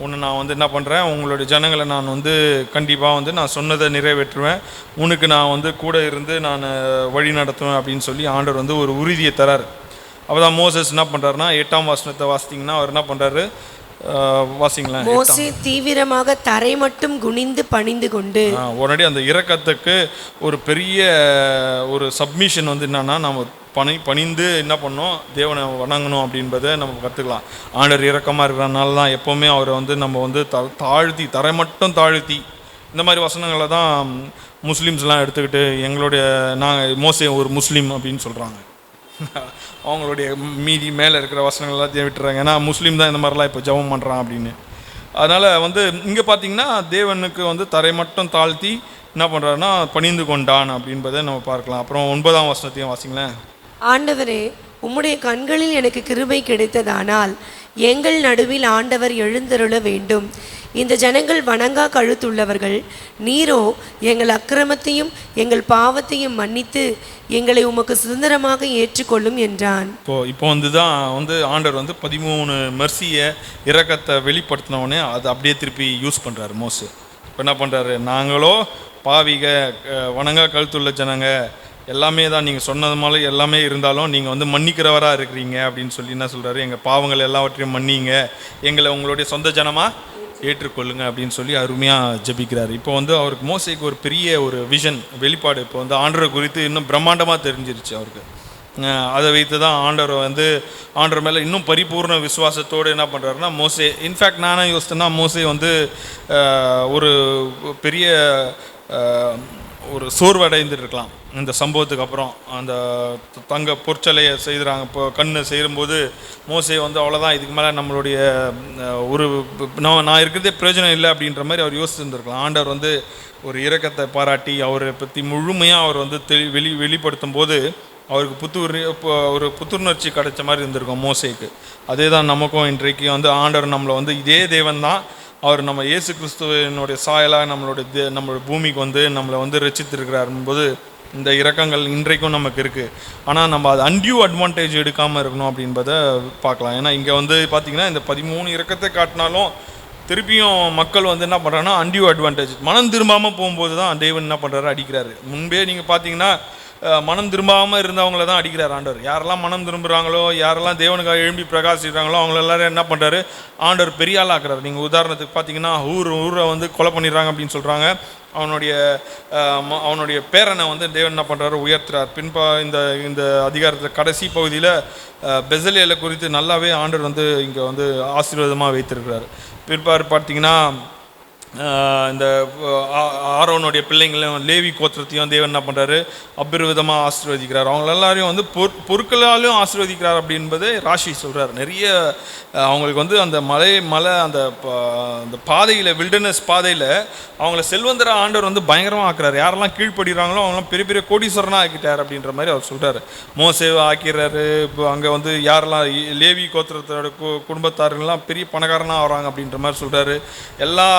உன்னை நான் வந்து என்ன பண்ணுறேன், உங்களுடைய ஜனங்களை நான் வந்து கண்டிப்பாக வந்து நான் சொன்னதை நிறைவேற்றுவேன், உனக்கு நான் வந்து கூட இருந்து நான் வழி நடத்துவேன் அப்படின்னு சொல்லி ஆண்டவர் வந்து ஒரு உறுதியை தரார். அப்போ தான் மோசஸ் என்ன பண்ணுறாருன்னா 8ஆம் வசனத்தை வாசித்தீங்கன்னா அவர் என்ன பண்ணுறாரு, வாசிங்களேன். மோசே தீவிரமாக தரை மட்டும் குனிந்து பணிந்து கொண்டு, உடனடி அந்த இரக்கத்துக்கு ஒரு பெரிய ஒரு சப்மிஷன் வந்து என்னன்னா, நம்ம பணிந்து என்ன பண்ணோம், தேவனை வணங்கணும் அப்படின்றத நம்ம கற்றுக்கலாம். ஆண்டவர் இரக்கமாக இருக்கிறனால தான் எப்போவுமே அவரை வந்து நம்ம வந்து தரை மட்டும் தாழ்த்தி இந்த மாதிரி வசனங்களை தான் முஸ்லீம்ஸ்லாம் எடுத்துக்கிட்டு எங்களுடைய மோசே ஒரு முஸ்லீம் அப்படின்னு சொல்கிறாங்க. அவங்களுடைய மீதி மேலே இருக்கிற வசனங்கள் எல்லாத்தையும் விட்டுறாங்க. ஏன்னா முஸ்லீம் தான் இந்த மாதிரிலாம் இப்போ ஜெபம் பண்ணுறான் அப்படின்னு. அதனால் வந்து இங்கே பார்த்தீங்கன்னா தேவனுக்கு வந்து தரை மட்டும் தாழ்த்தி என்ன பண்ணுறாருன்னா பணிந்து கொண்டான் அப்படின்றத நம்ம பார்க்கலாம். அப்புறம் 9ஆம் வசனத்தையும் வாசிங்களேன். ஆண்டவரே, உம்முடைய கண்களில் எனக்கு கிருபை கிடைத்ததானால் எங்கள் நடுவில் ஆண்டவர் எழுந்தருள வேண்டும். இந்த ஜனங்கள் வணங்கா கழுத்துள்ளவர்கள், நீரோ எங்கள் அக்கிரமத்தையும் எங்கள் பாவத்தையும் மன்னித்து எங்களை உமக்கு சுதந்திரமாக ஏற்றுக்கொள்ளும் என்றான். இப்போ வந்து தான் வந்து ஆண்டவர் வந்து 13 மெர்சியை இரக்கத்தை வெளிப்படுத்தினவுடனே அதை அப்படியே திருப்பி யூஸ் பண்ணுறாரு மோசே. இப்போ என்ன பண்ணுறாரு, நாங்களோ பாவிக, வணங்கா கழுத்துள்ள ஜனங்க, எல்லாமே தான் நீங்கள் சொன்னது மாதிரி எல்லாமே இருந்தாலும் நீங்கள் வந்து மன்னிக்கிறவராக இருக்கிறீங்க அப்படின்னு சொல்லி என்ன சொல்கிறாரு, எங்கள் பாவங்கள் எல்லாவற்றையும் மன்னிங்க, எங்களை உங்களுடைய சொந்த ஜனமாக ஏற்றுக்கொள்ளுங்க அப்படின்னு சொல்லி அருமையாக ஜெபிக்கிறார். இப்போ வந்து அவருக்கு மோசேக்கு ஒரு பெரிய ஒரு விஷன் வெளிப்பாடு இப்போ வந்து ஆண்டவரை குறித்து இன்னும் பிரம்மாண்டமாக தெரிஞ்சிருச்சு அவருக்கு. அதை வைத்து தான் ஆண்டவர் மேலே இன்னும் பரிபூர்ண விசுவாசத்தோடு என்ன பண்ணுறாருன்னா மோசே, இன்ஃபேக்ட் நானே யோசித்தேன்னா மோசே வந்து ஒரு பெரிய ஒரு சோர்வடைந்துருக்கலாம் இந்த சம்பவத்துக்கு அப்புறம். அந்த தங்க பொற்சலையை செய்கிறாங்க இப்போ கண்ணு செய்யும்போது மோசே வந்து அவ்வளோதான், இதுக்கு மேலே நம்மளுடைய ஒரு நான் இருக்கிறதே பிரயோஜனம் இல்லை அப்படின்ற மாதிரி அவர் யோசிச்சுருந்துருக்கலாம். ஆண்டவர் வந்து ஒரு இரக்கத்தை பாராட்டி அவரை பற்றி முழுமையாக அவர் வந்து வெளிப்படுத்தும் போது அவருக்கு ஒரு புத்துணர்ச்சி கிடைச்ச மாதிரி இருந்திருக்கும் மோசேக்கு. அதே தான் நமக்கும் இன்றைக்கு வந்து ஆண்டவர் நம்மளை வந்து இதே தேவன் தான், அவர் நம்ம இயேசு கிறிஸ்துவனுடைய சாயலாக நம்மளோட பூமிக்கு வந்து நம்மளை வந்து ரசித்திருக்கிறார் போது இந்த இரக்கங்கள் இன்றைக்கும் நமக்கு இருக்குது. ஆனால் நம்ம அது அன்டியூ அட்வான்டேஜ் எடுக்காமல் இருக்கணும் அப்படின்றத பார்க்கலாம். ஏன்னா இங்கே வந்து பார்த்திங்கன்னா இந்த 13 இரக்கத்தை காட்டினாலும் திருப்பியும் மக்கள் வந்து என்ன பண்ணுறாங்கன்னா அன்டியூ அட்வான்டேஜ் மனம் திரும்பாமல் போகும்போது தான் தேவன் என்ன பண்ணுறாரு, அடிக்கிறாரு. முன்பே நீங்கள் பார்த்தீங்கன்னா மனம் திரும்பாமல் இருந்தவங்கள தான் அடிக்கிறார் ஆண்டவர். யாரெல்லாம் மனம் திரும்புகிறாங்களோ, யாரெல்லாம் தேவனுக்காக எழும்பி பிரகாசிக்கிறாங்களோ அவங்க எல்லாரும் என்ன பண்ணுறாரு, ஆண்டவர் பெரிய ஆள் ஆக்குறாரு. நீங்கள் உதாரணத்துக்கு பார்த்தீங்கன்னா ஊரை வந்து கொலை பண்ணிடுறாங்க அப்படின்னு சொல்கிறாங்க. அவனுடைய பேரனை வந்து தேவன் என்ன பண்ணுறாரு, உயர்த்துறார். இந்த அதிகாரத்தில் கடைசி பகுதியில் பெசலேலை குறித்து நல்லாவே ஆண்டவர் வந்து இங்கே வந்து ஆசீர்வாதமாக வைத்திருக்கிறார். பிற்பாடு பார்த்தீங்கன்னா இந்த ஆரோனுடைய பிள்ளைங்களையும் லேவி கோத்திரத்தையும் தேவன் என்ன பண்ணுறாரு, அபரிவிதமாக ஆசீர்வதிக்கிறார். அவங்க எல்லாரையும் வந்து பொருட்களாலும் ஆசீர்வதிக்கிறார் அப்படின்பது ராஷி சொல்கிறார். நிறைய அவங்களுக்கு வந்து அந்த மலை அந்த பாதையில் வில்டர்னஸ் பாதையில் அவங்கள செல்வந்தர ஆண்டவர் வந்து பயங்கரமாக ஆக்குறாரு. யாரெல்லாம் கீழ்ப்படுகிறாங்களோ அவங்களாம் பெரிய பெரிய கோடீஸ்வரனாக ஆக்கிட்டார் அப்படின்ற மாதிரி அவர் சொல்கிறார். மோசேவை ஆக்கிறாரு. இப்போ அங்கே வந்து யாரெல்லாம் லேவி கோத்திரத்தோட குடும்பத்தார்கள்லாம் பெரிய பணக்காரனாக ஆகிறாங்க அப்படின்ற மாதிரி சொல்கிறாரு. எல்லா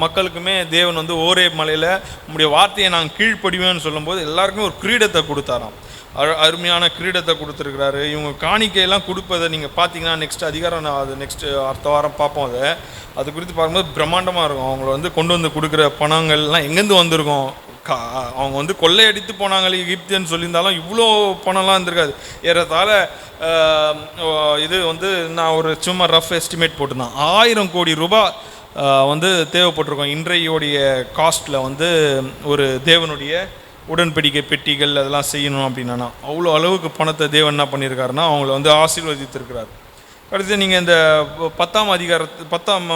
மக்களுக்குமே தேவன் வந்து ஓரே மலையில் உங்களுடைய வார்த்தையை நாங்கள் கீழ்ப்படிவேன்னு சொல்லும்போது எல்லாருக்குமே ஒரு கிரீடத்தை கொடுத்தாராம். அருமையான கிரீடத்தை கொடுத்துருக்கிறாரு. இவங்க காணிக்கையெல்லாம் கொடுப்பதை நீங்கள் பார்த்தீங்கன்னா நெக்ஸ்ட் அதிகாரம் நான் அது அடுத்த வாரம் பார்ப்போம். அது குறித்து பார்க்கும்போது பிரம்மாண்டமாக இருக்கும். அவங்கள வந்து கொண்டு வந்து கொடுக்குற பணங்கள்லாம் எங்கேருந்து வந்திருக்கும், அவங்க வந்து கொள்ளையடித்து போனாங்களே எகிப்தியன்னு சொல்லியிருந்தாலும் இவ்வளோ பணம்லாம் இருந்திருக்காது. ஏறத்தாழ இது வந்து நான் ஒரு சும்மா ரஃப் எஸ்டிமேட் போட்டுருந்தேன், 1000 கோடி ரூபாய் வந்து தேவைப்பட்டிருக்கோம். இன்றையோடைய காஸ்ட்டில் வந்து ஒரு தேவனுடைய உடன்படிக்கை பெட்டிகள் அதெல்லாம் செய்யணும் அப்படின்னா அவ்வளோ அளவுக்கு பணத்தை தேவன் என்ன பண்ணியிருக்காருன்னா அவங்கள வந்து ஆசீர்வதித்திருக்கிறார். அடுத்து நீங்கள் இந்த 10ஆம் அதிகாரத்து 10ஆம்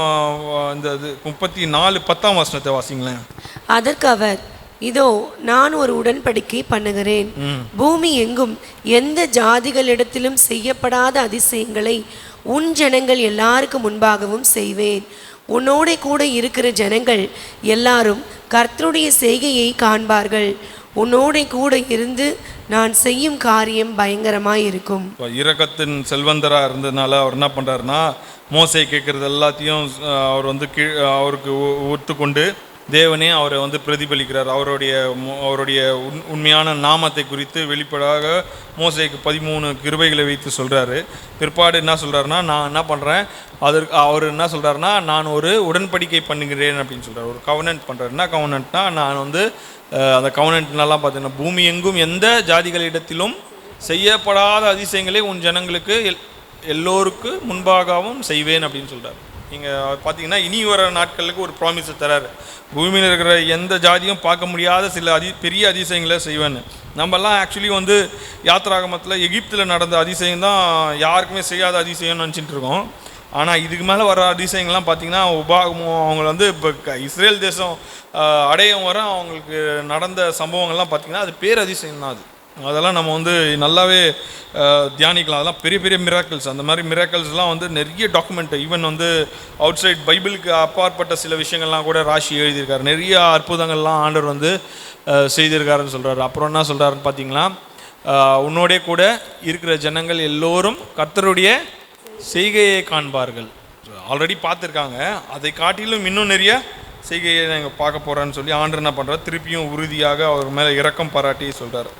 இந்த 34 10ஆம் வசனத்தை வாசிங்களேன். அதற்கு அவர், இதோ நான் ஒரு உடன்படிக்கை பண்ணுகிறேன், பூமி எங்கும் எந்த ஜாதிகளிடத்திலும் செய்யப்படாத அதிசயங்களை உன் ஜனங்கள் எல்லாருக்கும் முன்பாகவும் செய்வேன். உன்னோட கூட இருக்கிற ஜனங்கள் எல்லாரும் கர்த்தருடைய செய்கையை காண்பார்கள். உன்னோட கூட இருந்து நான் செய்யும் காரியம் பயங்கரமாக இருக்கும். இரக்கத்தின் செல்வந்தராக இருந்ததுனால அவர் என்ன பண்ணுறாருன்னா மோசே கேட்குறது எல்லாத்தையும் அவர் வந்து அவருக்கு ஒத்துக்கொண்டு தேவனே அவரை வந்து பிரதிபலிக்கிறார். அவருடைய உண்மையான நாமத்தை குறித்து வெளிப்படாக மோசேக்கு 13 கிருபைகளை வைத்து சொல்கிறாரு. பிற்பாடு என்ன சொல்கிறாருன்னா, நான் என்ன பண்ணுறேன், அவர் என்ன சொல்கிறாருன்னா, நான் ஒரு உடன்படிக்கை பண்ணுகிறேன் அப்படின்னு சொல்கிறார். ஒரு கவனன்ட் பண்ணுறாரு. என்ன கவனன்ட்னா, நான் வந்து அந்த கவனன்ட்னாலாம் பார்த்தீங்கன்னா பூமி எங்கும் எந்த ஜாதிகளிடத்திலும் செய்யப்படாத அதிசயங்களை உன் ஜனங்களுக்கு எல்லோருக்கு முன்பாகவும் செய்வேன் அப்படின்னு சொல்கிறார். நீங்கள் பார்த்தீங்கன்னா இனி வர நாட்களுக்கு ஒரு ப்ராமிஸை தராரு. பூமியில் இருக்கிற எந்த ஜாதியும் பார்க்க முடியாத சில பெரிய அதிசயங்களை செய்வேன்னு. நம்மெல்லாம் ஆக்சுவலி வந்து யாத்திராகமத்தில் எகிப்தில் நடந்த அதிசயம் தான் யாருக்குமே செய்யாத அதிசயம்னு நினச்சிட்டு இருக்கோம். ஆனால் இதுக்கு மேலே வர அதிசயங்கள்லாம் பார்த்திங்கன்னா உபாகமும் அவங்கள வந்து இப்போ இஸ்ரேல் தேசம் அடையும் வர அவங்களுக்கு நடந்த சம்பவங்கள்லாம் பார்த்திங்கன்னா அது பேர் அதிசயம் தான். அதெல்லாம் நம்ம வந்து நல்லாவே தியானிக்கலாம். அதெல்லாம் பெரிய பெரிய மிராக்கிள்ஸ். அந்த மாதிரி மிராக்கிள்ஸ்லாம் வந்து நிறைய டாக்குமெண்ட், ஈவன் வந்து அவுட் சைட் பைபிளுக்கு அப்பாற்பட்ட சில விஷயங்கள்லாம் கூட ராசி எழுதியிருக்காரு. நிறைய அற்புதங்கள்லாம் ஆண்டவர் வந்து செய்திருக்காருன்னு சொல்கிறார். அப்புறம் என்ன சொல்கிறாருன்னு பார்த்தீங்கன்னா, உன்னோடே கூட இருக்கிற ஜனங்கள் எல்லோரும் கர்த்தருடைய செய்கையை காண்பார்கள். ஆல்ரெடி பார்த்துருக்காங்க, அதை காட்டிலும் இன்னும் நிறைய செய்கையை நாங்கள் பார்க்க போகிறோன்னு சொல்லி ஆண்டவர் என்ன பண்ணுறாரு, திருப்பியும் உறுதியாக அவர் மேலே இரக்கம் பாராட்டி சொல்கிறார்.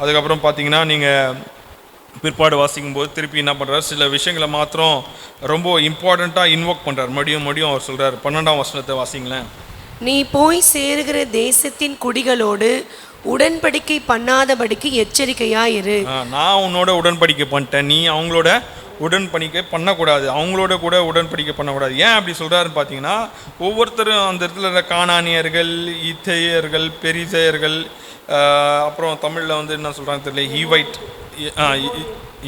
அதுக்கப்புறம் பார்த்தீங்கன்னா நீங்கள் பிற்பாடு வாசிக்கும்போது திருப்பி என்ன பண்ணுறாரு, சில விஷயங்களை மாத்திரம் ரொம்ப இம்பார்ட்டண்ட்டாக இன்வோக் பண்ணுறார். மறுபடியும் அவர் சொல்கிறார். 12ஆம் வசனத்தை வாசிங்களேன். நீ போய் சேருகிற தேசத்தின் குடிகளோடு உடன்படிக்கை பண்ணாதபடிக்கு எச்சரிக்கையா இரு. நான் உன்னோட உடன்படிக்கை பண்ணிட்டேன், நீ அவங்களோட உடன்படிக்கை பண்ணக்கூடாது, அவங்களோட கூட உடன்படிக்கை பண்ணக்கூடாது. ஏன் அப்படி சொல்கிறாருன்னு பார்த்தீங்கன்னா, ஒவ்வொருத்தரும் அந்த இடத்துல இருக்கிற கானானியர்கள், இத்தையர்கள், பெரிசேயர்கள், அப்புறம் தமிழில் வந்து என்ன சொல்கிறாங்க தெரியல, ஹீவைட்,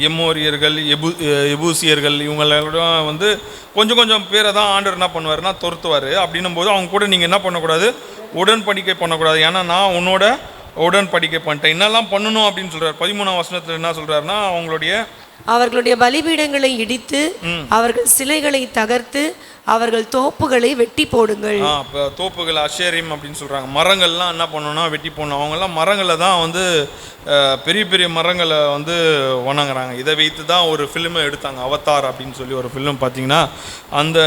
எம்மோரியர்கள், எபூசியர்கள், இவங்களோட வந்து கொஞ்சம் கொஞ்சம் பேரை தான் ஆண்டவர் என்ன பண்ணுவார்னா துரத்துவார். அப்படின்னும் போது அவங்க கூட நீங்கள் என்ன பண்ணக்கூடாது, உடன்படிக்கை பண்ணக்கூடாது. ஏன்னா நான் உன்னோட உடன்படிக்கை பண்ணிட்டேன், என்னெல்லாம் பண்ணணும் அப்படின்னு சொல்கிறார். 13ஆம் வசனத்தில் என்ன சொல்கிறாருன்னா, அவர்களுடைய பலிபீடங்களை இடித்து அவர்கள் சிலைகளை தகர்த்து அவர்கள் தோப்புகளை வெட்டி போடுங்கள். தோப்புகள் அஷேரிம் அப்படின்னு சொல்கிறாங்க. மரங்கள்லாம் என்ன பண்ணணும்னா வெட்டி போடணும். அவங்கெல்லாம் மரங்களை தான் வந்து பெரிய பெரிய மரங்களை வந்து வணங்குறாங்க. இதை வைத்து தான் ஒரு ஃபிலிமை எடுத்தாங்க, அவதார் அப்படின்னு சொல்லி ஒரு ஃபிலிம். பார்த்தீங்கன்னா அந்த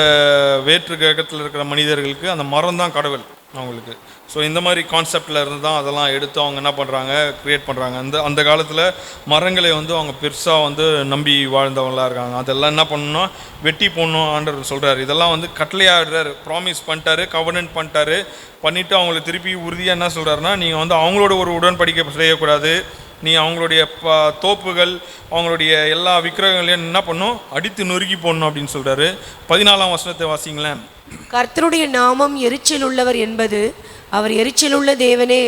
வேற்று கிரகத்தில் இருக்கிற மனிதர்களுக்கு அந்த மரம் தான் கடவுள் அவங்களுக்கு. ஸோ இந்த மாதிரி கான்செப்டில் இருந்து தான் அதெல்லாம் எடுத்து அவங்க என்ன பண்ணுறாங்க, க்ரியேட் பண்ணுறாங்க. அந்த காலத்தில் மரங்களை வந்து அவங்க பெருசாக வந்து நம்பி வாழ்ந்தவங்களாக இருக்காங்க. அதெல்லாம் என்ன பண்ணணும்னா வெட்டி போடணும் ஆண்டவர் சொல்கிறார். இதெல்லாம் வந்து கட்டளையாடுறாரு, ப்ராமிஸ் பண்ணிட்டாரு, கவர்னன்ட் பண்ணிட்டாரு. பண்ணிவிட்டு அவங்களுக்கு திருப்பி உறுதியாக என்ன சொல்கிறாருன்னா, நீங்கள் வந்து அவங்களோட ஒரு உடன்படிக்கை செய்யக்கூடாது, நீ அவங்களுடைய தோப்புகள், அவங்களுடைய எல்லா விக்கிரகங்களையும் என்ன பண்ணணும், அடித்து நொறுக்கி போடணும் அப்படின்னு சொல்கிறாரு. 14ஆம் வசனத்தை வாசிங்களேன். கர்த்தருடைய நாமம் எரிச்சல் உள்ளவர் என்பது அவர் எரிச்சலுள்ள தேவனே,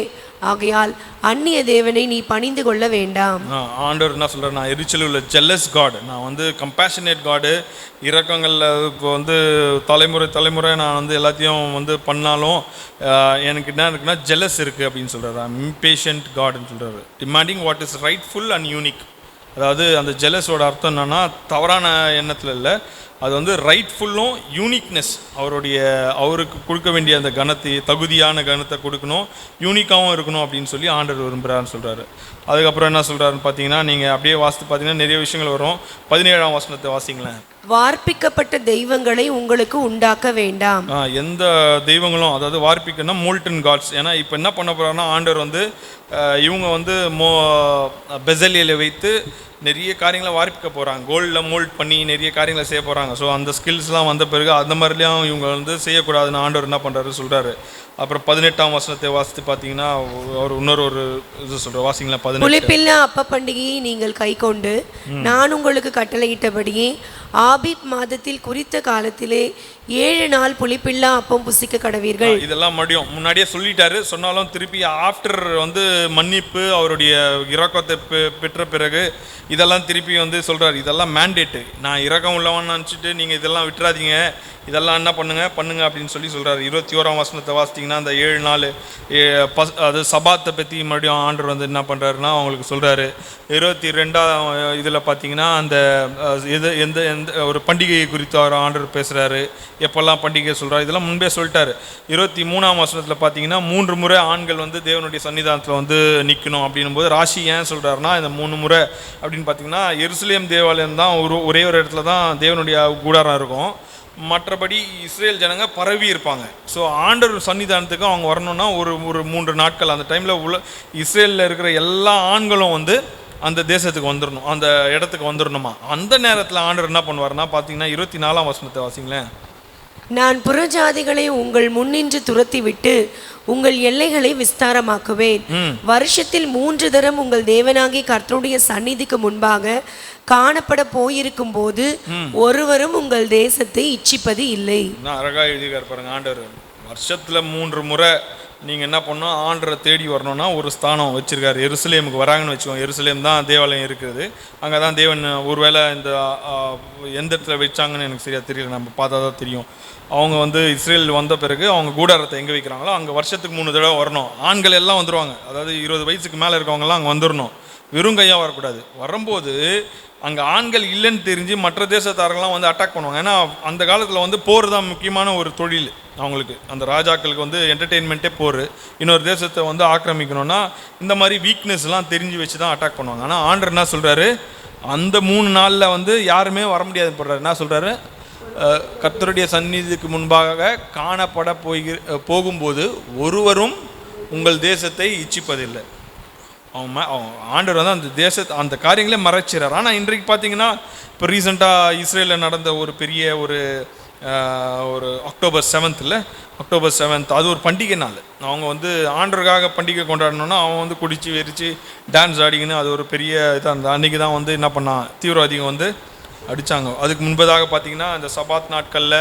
ஆகையால் அந்நிய தேவனை நீ பணிந்து கொள்ள வேண்டாம். ஆண்டவர் என்ன சொல்கிறார், நான் எரிச்சல் உள்ள ஜெல்லஸ் காட், நான் வந்து கம்பேஷனேட் காடு. இரக்கங்களில் இப்போ வந்து தலைமுறை நான் வந்து எல்லாத்தையும் வந்து பண்ணாலும் எனக்கு என்ன இருக்குன்னா ஜெல்லஸ் இருக்குது அப்படின்னு சொல்கிறாரு. இம்பேஷண்ட் காடுன்னு சொல்கிறாரு. Demanding what is rightful and unique. அதாவது அந்த ஜெல்லஸோட அர்த்தம் என்னென்னா தவறான எண்ணத்தில் இல்லை, அது வந்து ரைட்ஃபுல்லும் யூனிக்னஸ், அவருக்கு கொடுக்க வேண்டிய அந்த கனத்தை, தகுதியான கனத்தை கொடுக்கணும், யூனிக்காகவும் இருக்கணும் அப்படின்னு சொல்லி ஆண்டவர் விரும்புகிறான்னு சொல்கிறாரு. அதுக்கப்புறம் என்ன சொல்கிறாருன்னு பார்த்தீங்கன்னா, நீங்கள் அப்படியே வாசித்து பார்த்தீங்கன்னா நிறைய விஷயங்கள் வரும். 17ஆம் வசனத்தை வாசிங்களேன். வார்ப்பிக்கப்பட்ட தெய்வங்களை உங்களுக்கு உண்டாக்க வேண்டாம். எந்த தெய்வங்களும், அதாவது வார்ப்பிக்கன்னா மோல்டன் காட்ஸ். ஏன்னா இப்போ என்ன பண்ண போகிறாருன்னா ஆண்டவர் வந்து இவங்க வந்து பெசலியில் வைத்து நிறைய காரியங்களை வார்ப்பிக்க போகிறாங்க, கோல்டில் மோல்ட் பண்ணி நிறைய காரியங்களை செய்ய போகிறாங்க. ஸோ அந்த ஸ்கில்ஸ்லாம் வந்த பிறகு அந்த மாதிரிலாம் இவங்க வந்து செய்யக்கூடாதுன்னு ஆண்டவர் என்ன பண்ணுறாரு சொல்கிறாரு. அப்புறம் 18ஆம் வசனத்தை வாசித்து பார்த்தீங்கன்னா அவர் இன்னொரு இது சொல்கிற வாசிங்களா. புளிப்பில்லா அப்ப பண்டிகையை நீங்கள் கை கொண்டு நான் உங்களுக்கு கட்டளையிட்டபடியே ஆபீப் மாதத்தில் குறித்த காலத்திலே 7 நாள் புளிப்பில்லா அப்பம் புசிக்க கடவீர்கள். இதெல்லாம் முன்னாடியே சொல்லிட்டாரு. சொன்னாலும் திருப்பி ஆஃப்டர் வந்து மன்னிப்பு, அவருடைய இரக்கத்தை பெற்ற பிறகு இதெல்லாம் திருப்பி வந்து சொல்கிறார். இதெல்லாம் மேண்டேட்டு, நான் இரக்கம் உள்ளவன்னு நினச்சிட்டு நீங்கள் இதெல்லாம் விட்டுறாதீங்க, இதெல்லாம் என்ன பண்ணுங்க அப்படின்னு சொல்லி சொல்கிறார். 21ஆம் வசனத்தை வாசிட்டிங்கன்னா அந்த 7 நாள் அது சபாத்தை பற்றி மறுபடியும் ஆண்டவர் வந்து என்ன பண்ணுறாருன்னா அவங்களுக்கு சொல்கிறாரு. 22ஆம் இதில் பார்த்தீங்கன்னா அந்த எந்த ஒரு பண்டிகையை குறித்து அவர் ஆண்டவர் பேசுகிறாரு, எப்பெல்லாம் பண்டிகை சொல்கிறார், இதெல்லாம் முன்பே சொல்லிட்டாரு. 23ஆம் வசனத்தில் பார்த்தீங்கன்னா 3 முறை ஆண்கள் வந்து தேவனுடைய சன்னிதானத்தில் வந்து நிற்கணும் அப்படின்னும் போது ராசி ஏன் சொல்கிறாருன்னா இந்த 3 முறை அப்படின்னு பார்த்தீங்கன்னா எருசலேம் தேவாலயம் தான் ஒரே ஒரு இடத்துல தான் தேவனுடைய கூடாரம் இருக்கும், மற்றபடி இஸ்ரேல் ஜனங்க பரவி இருப்பாங்க. ஸோ ஆண்டவர் சன்னிதானத்துக்கு அவங்க வரணும்னா ஒரு 3 நாட்கள் அந்த டைமில் இஸ்ரேலில் இருக்கிற எல்லா ஆண்களும் வந்து அந்த தேசத்துக்கு வந்துடணும், அந்த இடத்துக்கு வந்துடணுமா. அந்த நேரத்தில் ஆண்டவர் என்ன பண்ணுவார்னா பார்த்தீங்கன்னா 24ஆம் வசனத்தை வாசிங்களேன். நான் புறஜாதிகளை உங்கள் முன்னின்று துரத்தி விட்டு உங்கள் எல்லைகளை விஸ்தாரமாக்குவேன். வருஷத்தில் 3 தரம் உங்கள் தேவனாகி கர்த்தருடைய சந்நிதிக்கு முன்பாக காணப்பட போயிருக்கும் போது ஒருவரும் உங்கள் தேசத்தை இச்சிப்பது இல்லை. அழகா எழுதிக்கார் பாருங்க ஆண்டவர். வருஷத்துல 3 முறை நீங்கள் என்ன பண்ணணும், ஆண்டரை தேடி வரணும்னா ஒரு ஸ்தானம் வச்சுருக்காரு. எருசலேமுக்கு வராங்கன்னு வச்சுக்கோங்க. எருசலேம் தான் தேவாலயம் இருக்குது, அங்கே தான் தேவன் ஒருவேளை இந்த எந்த இடத்துல வச்சாங்கன்னு எனக்கு சரியாக தெரியல, நம்ம பார்த்தா தான் தெரியும். அவங்க வந்து இஸ்ரேல் வந்த பிறகு அவங்க கூடாரத்தை எங்கே வைக்கிறாங்களோ அங்கே வருஷத்துக்கு 3 தடவை வரணும். ஆண்கள் எல்லாம் வந்துடுவாங்க, அதாவது 20 வயசுக்கு மேலே இருக்கவங்கலாம் அங்கே வந்துடணும், வெறும் கையாக வரக்கூடாது. வரும்போது அங்கே ஆண்கள் இல்லைன்னு தெரிஞ்சு மற்ற தேசத்தார்கள்லாம் வந்து அட்டாக் பண்ணுவாங்க. ஏன்னா அந்த காலத்தில் வந்து போர் தான் முக்கியமான ஒரு தொழில் அவங்களுக்கு. அந்த ராஜாக்களுக்கு வந்து என்டர்டெயின்மெண்ட்டே போர். இன்னொரு தேசத்தை வந்து ஆக்கிரமிக்கணும்னா இந்த மாதிரி வீக்னஸ்லாம் தெரிஞ்சு வச்சு தான் அட்டாக் பண்ணுவாங்க. ஆனால் ஆண்டவர் என்ன சொல்கிறாரு, அந்த 3 நாளில் வந்து யாருமே வர முடியாது போடுறாரு. என்ன சொல்கிறாரு, கர்த்தருடைய சந்நிதிக்கு முன்பாக காணப்பட போகும்போது ஒருவரும் உங்கள் தேசத்தை இச்சிப்பதில்லை. அவங்க ஆண்டவர் வந்து அந்த தேசத்தை அந்த காரியங்களே மறைச்சிறார். ஆனால் இன்றைக்கு பார்த்தீங்கன்னா இப்போ ரீசெண்டாக இஸ்ரேலில் நடந்த ஒரு பெரிய ஒரு அக்டோபர் 7th அது ஒரு பண்டிகை நாள். அவங்க வந்து ஆண்டவருக்காக பண்டிகை கொண்டாடணுன்னா அவன் வந்து குடித்து வெறிச்சு டான்ஸ் ஆடிக்கின்னு அது ஒரு பெரிய இதாக இருந்தது. அன்றைக்கி தான் வந்து என்ன பண்ணான், தீவிரவாதிகள் வந்து அடித்தாங்க. அதுக்கு முன்பதாக பார்த்தீங்கன்னா இந்த சபாத் நாட்களில்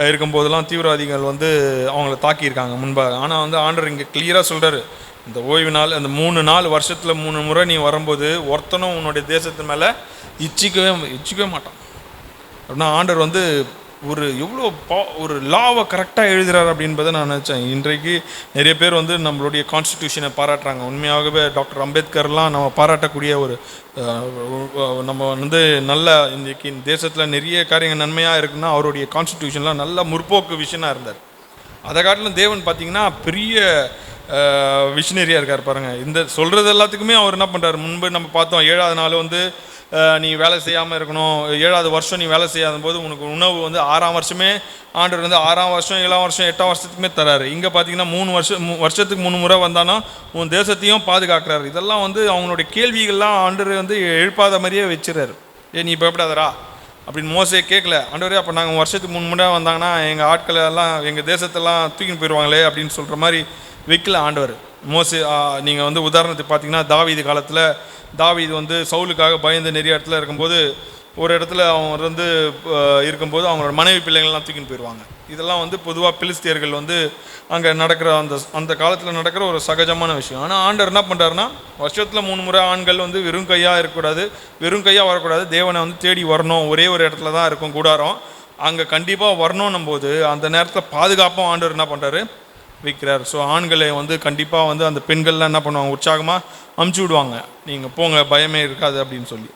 இருக்கும்போதெல்லாம் தீவிரவாதிகள் வந்து அவங்கள தாக்கியிருக்காங்க முன்பாக. ஆனால் வந்து ஆண்டவர் இங்கே கிளியராக சொல்கிறாரு, இந்த ஓய்வு நாள் அந்த 3 நாள் வருஷத்தில் 3 முறை நீ வரும்போது ஒருத்தனும் உன்னுடைய தேசத்து மேலே இச்சிக்கவே மாட்டான் அப்படின்னா ஆண்டவர் வந்து ஒரு எவ்வளோ ஒரு லாவை கரெக்டாக எழுதுகிறார் அப்படின்றத நான் நினச்சேன். இன்றைக்கு நிறைய பேர் வந்து நம்மளுடைய கான்ஸ்டிடியூஷனை பாராட்டுறாங்க. உண்மையாகவே டாக்டர் அம்பேத்கர்லாம் நம்ம பாராட்டக்கூடிய ஒரு நம்ம வந்து நல்ல இன்றைக்கி தேசத்தில் நிறைய காரியங்கள் நன்மையாக இருக்குன்னா அவருடைய கான்ஸ்டிடியூஷன்லாம் நல்ல முற்போக்கு விஷனாக இருந்தார். அதை காட்டிலும் தேவன் பார்த்திங்கன்னா பெரிய விஷனரியாக இருக்கார் பாருங்கள். இந்த சொல்கிறது எல்லாத்துக்குமே அவர் என்ன பண்ணுறாரு, முன்பு நம்ம பார்த்தோம் 7ஆவது நாள் வந்து நீ வேலை செய்யாமல் இருக்கணும், 7ஆவது வருஷம் நீ வேலை செய்யாத போது உனக்கு உணவு வந்து 6ஆம் வருஷமே ஆண்டவர் வந்து 6ஆம் வருஷம் 7ஆம் வருஷம் 8ஆம் வருஷத்துக்குமே தராரு. இங்கே பார்த்தீங்கன்னா 3 வருஷத்துக்கு 3 முறை வந்தானா உன் தேசத்தையும் பாதுகாக்கிறாரு. இதெல்லாம் வந்து அவங்களுடைய கேள்விகள்லாம் ஆண்டவர் வந்து எழுப்பாத மாதிரியே வச்சுறாரு. நீ பயப்படாதரா அப்படின்னு மோசே கேட்கல. ஆண்டவரே அப்போ நாங்கள் வருஷத்துக்கு 3 முறை வந்தாங்கன்னா எங்கள் ஆட்களை எல்லாம் எங்கள் தேசத்தெல்லாம் தூக்கின்னு போயிடுவாங்களே அப்படின்னு சொல்கிற மாதிரி வைக்கல ஆண்டவர். மோசே நீங்கள் வந்து உதாரணத்துக்கு பார்த்தீங்கன்னா தாவீது காலத்தில் தாவீது வந்து சவுலுக்காக பயந்து நிறைய இடத்துல இருக்கும்போது ஒரு இடத்துல அவங்க வந்து இருக்கும்போது அவங்களோட மனைவி பிள்ளைங்கள்லாம் தூக்கின்னு போயிடுவாங்க. இதெல்லாம் வந்து பொதுவாக பிலிஸ்தியர்கள் வந்து அங்கே நடக்கிற அந்த காலத்தில் நடக்கிற ஒரு சகஜமான விஷயம். ஆனால் ஆண்டவர் என்ன பண்ணுறாருன்னா வருஷத்தில் 3 முறை ஆண்கள் வந்து வெறும் கையாக இருக்கக்கூடாது, வெறும் கையாக வரக்கூடாது, தேவனை வந்து தேடி வரணும். ஒரே ஒரு இடத்துல தான் இருக்கும் கூடாரம், அங்கே கண்டிப்பாக வரணும் போது அந்த நேரத்தில் பாதுகாப்பாக ஆண்டவர் என்ன பண்ணுறாரு வைக்கிறார். ஸோ ஆண்களை வந்து கண்டிப்பாக வந்து அந்த பெண்கள்லாம் என்ன பண்ணுவாங்க, உற்சாகமாக அமுச்சு விடுவாங்க, நீங்கள் போங்க பயமே இருக்காது அப்படின்னு சொல்லி.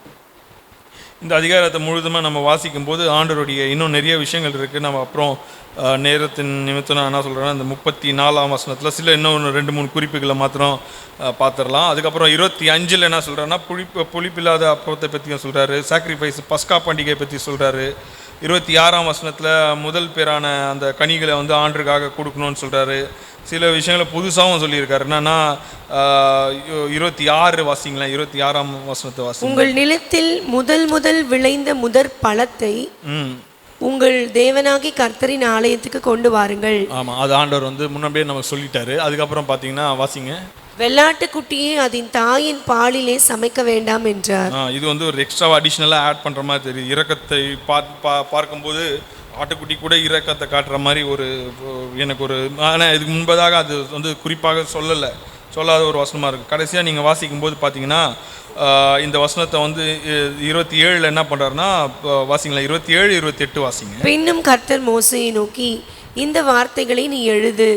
இந்த அதிகாரத்தை முழுதுமாக நம்ம வாசிக்கும் போது ஆண்டவருடைய இன்னும் நிறைய விஷயங்கள் இருக்குது. நம்ம அப்புறம் நேரத்தின் நிமித்தம் நான் என்ன சொல்கிறேன்னா இந்த 34ஆம் வசனத்தில் சில இன்னும் 2-3 குறிப்புகளை மாத்திரம் பார்த்துடலாம். அதுக்கப்புறம் 25 என்ன சொல்கிறேன்னா புளிப்பில்லாத அப்பத்தை பற்றியும் சொல்கிறாரு, சாக்ரிஃபைஸ் பஸ்கா பண்டிகை பற்றி சொல்கிறாரு. 26ஆம் வசனத்தில் முதல் பேரான அந்த கனிகளை வந்து ஆண்டுக்காக கொடுக்கணும்னு சொல்கிறாரு. சில விஷயங்களை புதுசாகவும் சொல்லியிருக்காரு. என்னன்னா 26 வாசிங்களேன், 26ஆம் வசனத்தை வாசி. உங்கள் நிலத்தில் முதல் விளைந்த முதற் பழத்தை உங்கள் தேவனாகி கர்த்தரின் ஆலயத்துக்கு கொண்டு வாருங்கள். ஆமாம், அது ஆண்டவர் வந்து முன்னாடியே நம்ம சொல்லிட்டாரு. அதுக்கப்புறம் பார்த்தீங்கன்னா வாசிங்க, வெள்ளாட்டுக்குட்டியை அதன் தாயின் பாலிலே சமைக்க வேண்டாம் என்றார். இது வந்து ஒரு எக்ஸ்ட்ரா அடிஷ்னலாக ஆட் பண்ணுற மாதிரி தெரியுது. இரக்கத்தை பார்க்கும்போது ஆட்டுக்குட்டி கூட இரக்கத்தை காட்டுற மாதிரி ஒரு எனக்கு ஒரு, ஆனால் இதுக்கு முன்பதாக அது வந்து குறிப்பாக சொல்லாத ஒரு வசனமாக இருக்குது. கடைசியாக நீங்கள் வாசிக்கும்போது பார்த்தீங்கன்னா இந்த வசனத்தை வந்து 27 என்ன பண்ணுறாருன்னா வாசிங்களா, 27, 28 வாசிங்க. பின்னும் கர்த்தர் மோசேயை நோக்கி, இந்த வார்த்தைகளை நீ எழுது,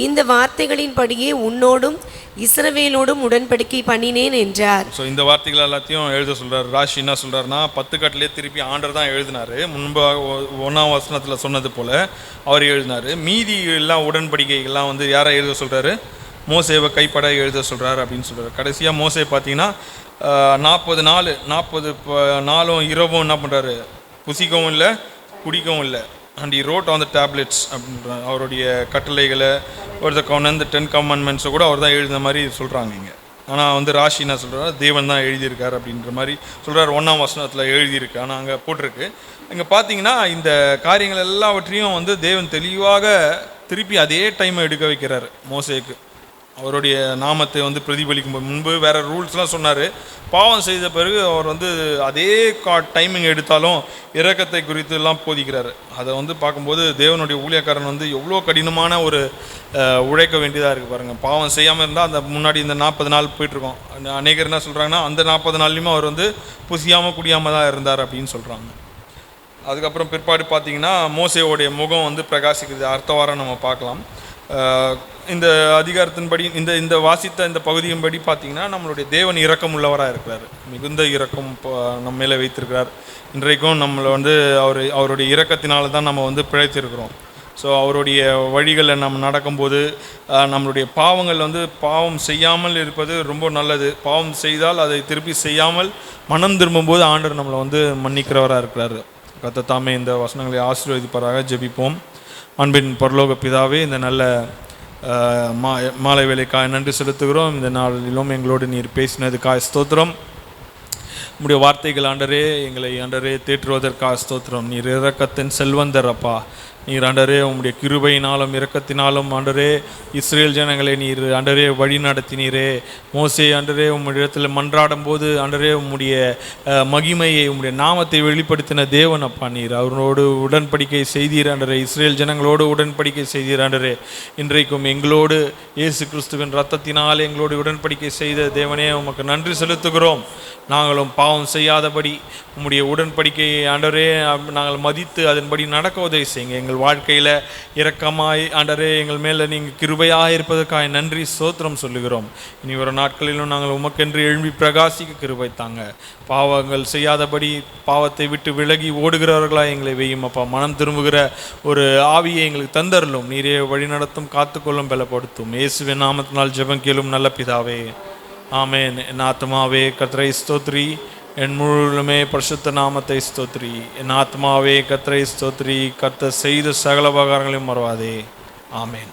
இந்த வார்த்தைகளின்படியே உன்னோடும் இஸ்ரவேலோடும் உடன்படிக்கை பண்ணினேன் என்றார். ஸோ இந்த வார்த்தைகள் எல்லாத்தையும் எழுத சொல்கிறார். ராஷி என்ன சொல்கிறாருன்னா 10 கட்டிலே திருப்பி ஆண்டர் தான் எழுதினார். முன்பாக 1ஆம் வசனத்தில் சொன்னது போல் அவர் எழுதினார். மீதி எல்லாம் உடன்படிக்கைகள்லாம் வந்து யாரை எழுத சொல்கிறாரு, மோசேவை கைப்பட எழுத சொல்கிறார் அப்படின்னு சொல்கிறார். கடைசியாக மோசே பார்த்தீங்கன்னா 40 நாளும் இரவும் என்ன பண்ணுறாரு, புசிக்கவும் இல்லை குடிக்கவும் இல்லை. And he wrote on the tablets அப்படின்ற அவருடைய கட்டளைகளை ஒரு இந்த 10 commandments கூட அவர் தான் எழுதின மாதிரி சொல்கிறாங்க இங்கே. ஆனால் வந்து ராஷி என்ன சொல்கிறார், தேவன் தான் எழுதியிருக்கார் அப்படின்ற மாதிரி சொல்கிறார். 1ஆம் வசனத்தில் எழுதியிருக்கு, ஆனால் அங்கே போட்டிருக்கு. இங்கே பார்த்தீங்கன்னா இந்த காரியங்கள் எல்லாவற்றையும் வந்து தேவன் தெளிவாக திருப்பி அதே டைமை எடுக்க வைக்கிறார் மோசேக்கு. அவருடைய நாமத்தை வந்து பிரதிபலிக்கும் முன்பு வேறு ரூல்ஸ்லாம் சொன்னார். பாவம் செய்த பிறகு அவர் வந்து அதே டைமிங் எடுத்தாலும் இரக்கத்தை குறித்து எல்லாம் போதிக்கிறார். அதை வந்து பார்க்கும்போது தேவனுடைய ஊழியக்காரன் வந்து எவ்வளோ கடினமான ஒரு உழைக்க வேண்டியதாக இருக்குது பாருங்கள். பாவம் செய்யாமல் இருந்தால் அந்த முன்னாடி இந்த 40 நாள் போயிட்டுருக்கோம். அநேகர் என்ன சொல்கிறாங்கன்னா அந்த 40 நாள்லையுமே அவர் வந்து புசியாமல் குடியாமல் தான் இருந்தார் அப்படின்னு சொல்கிறாங்க. அதுக்கப்புறம் பிற்பாடு பார்த்தீங்கன்னா மோசேவோடைய முகம் வந்து பிரகாசிக்கிறது. அடுத்த வாரம் நம்ம பார்க்கலாம். இந்த அதிகாரத்தின்படி இந்த வாசித்த இந்த பகுதியின்படி பார்த்தீங்கன்னா நம்மளுடைய தேவன் இரக்கம் உள்ளவராக இருக்கிறார். மிகுந்த இரக்கம் நம்ம மேலே வைத்திருக்கிறார். இன்றைக்கும் நம்மளை வந்து அவருடைய இரக்கத்தினால தான் நம்ம வந்து பிழைத்திருக்கிறோம். ஸோ அவருடைய வழிகளில் நம்ம நடக்கும்போது நம்மளுடைய பாவங்கள் வந்து பாவம் செய்யாமல் இருப்பது ரொம்ப நல்லது. பாவம் செய்தால் அதை திருப்பி செய்யாமல் மனம் திரும்பும்போது ஆண்டவர் நம்மளை வந்து மன்னிக்கிறவராக இருக்கிறார். கர்த்தர் தாமே இந்த வசனங்களை ஆசீர்வதிப்பாராக. ஜெபிப்போம். அன்பின் பரலோக பிதாவே, இந்த நல்ல மாலை வேலைக்காய் நன்றி செலுத்துகிறோம். இந்த நாளிலும் எங்களோடு நீர் பேசினதுக்காக ஸ்தோத்திரம். உம்முடைய வார்த்தைகள் ஆண்டரே எங்களை ஆண்டரே தேற்றுவதற்காக ஸ்தோத்திரம். நீர் இரக்கத்தின் செல்வந்தர் அப்பா. நீர் ஆண்டவரே உம்முடைய கிருபையினாலும் இரக்கத்தினாலும் ஆண்டவரே இஸ்ரேல் ஜனங்களை நீர் ஆண்டவரே வழி நடத்தினீரே. மோசே ஆண்டவரே உம்முடைய மன்றாடும் போது ஆண்டவரே உம்முடைய மகிமையை உம்முடைய நாமத்தை வெளிப்படுத்தின தேவன் அப்பா. நீர் அவரோடு உடன்படிக்கை செய்தீர் ஆண்டவரே. இஸ்ரேல் ஜனங்களோடு உடன்படிக்கை செய்தீர் ஆண்டவரே. இன்றைக்கும் எங்களோடு இயேசு கிறிஸ்துவின் இரத்தத்தினால் எங்களோடு உடன்படிக்கை செய்த தேவனே உமக்கு நன்றி செலுத்துகிறோம். நாங்களும் பாவம் செய்யாதபடி உம்முடைய உடன்படிக்கையை ஆண்டவரே நாங்கள் மதித்து அதன்படி நடக்க உதவி செய்யுங்க. எங்கள் வாழ்க்கையில் இரக்கமாய் ஆண்டவரே எங்கள் மேலே நீங்கள் கிருபையாக இருப்பதற்காக நன்றி ஸ்தோத்திரம் சொல்லுகிறோம். இனி ஒரு நாட்களிலும் நாங்கள் உமக்கென்று எழும்பி பிரகாசிக்க கிருபை தாங்க. பாவங்கள் செய்யாதபடி பாவத்தை விட்டு விலகி ஓடுகிறவர்களாக எங்களை வெய்யும் அப்பா. மனம் திரும்புகிற ஒரு ஆவியை எங்களுக்கு தந்தரலும். நீரே வழிநடத்தும், காத்துக்கொள்ளும், பலப்படுத்தும். இயேசுவின் நாமத்தினால் ஜெபம் கேளும் நல்ல பிதாவே, ஆமேன். என் ஆத்மாவே கர்த்தரை ஸ்தோத்ரி, என் முழுமே பரிசுத்த நாமத்தை ஸ்தோத்ரி. என் ஆத்மாவே கர்த்தரை ஸ்தோத்ரி, கர்த்தர் செய்த சகல உபகாரங்களையும் மறவாதே. ஆமேன்.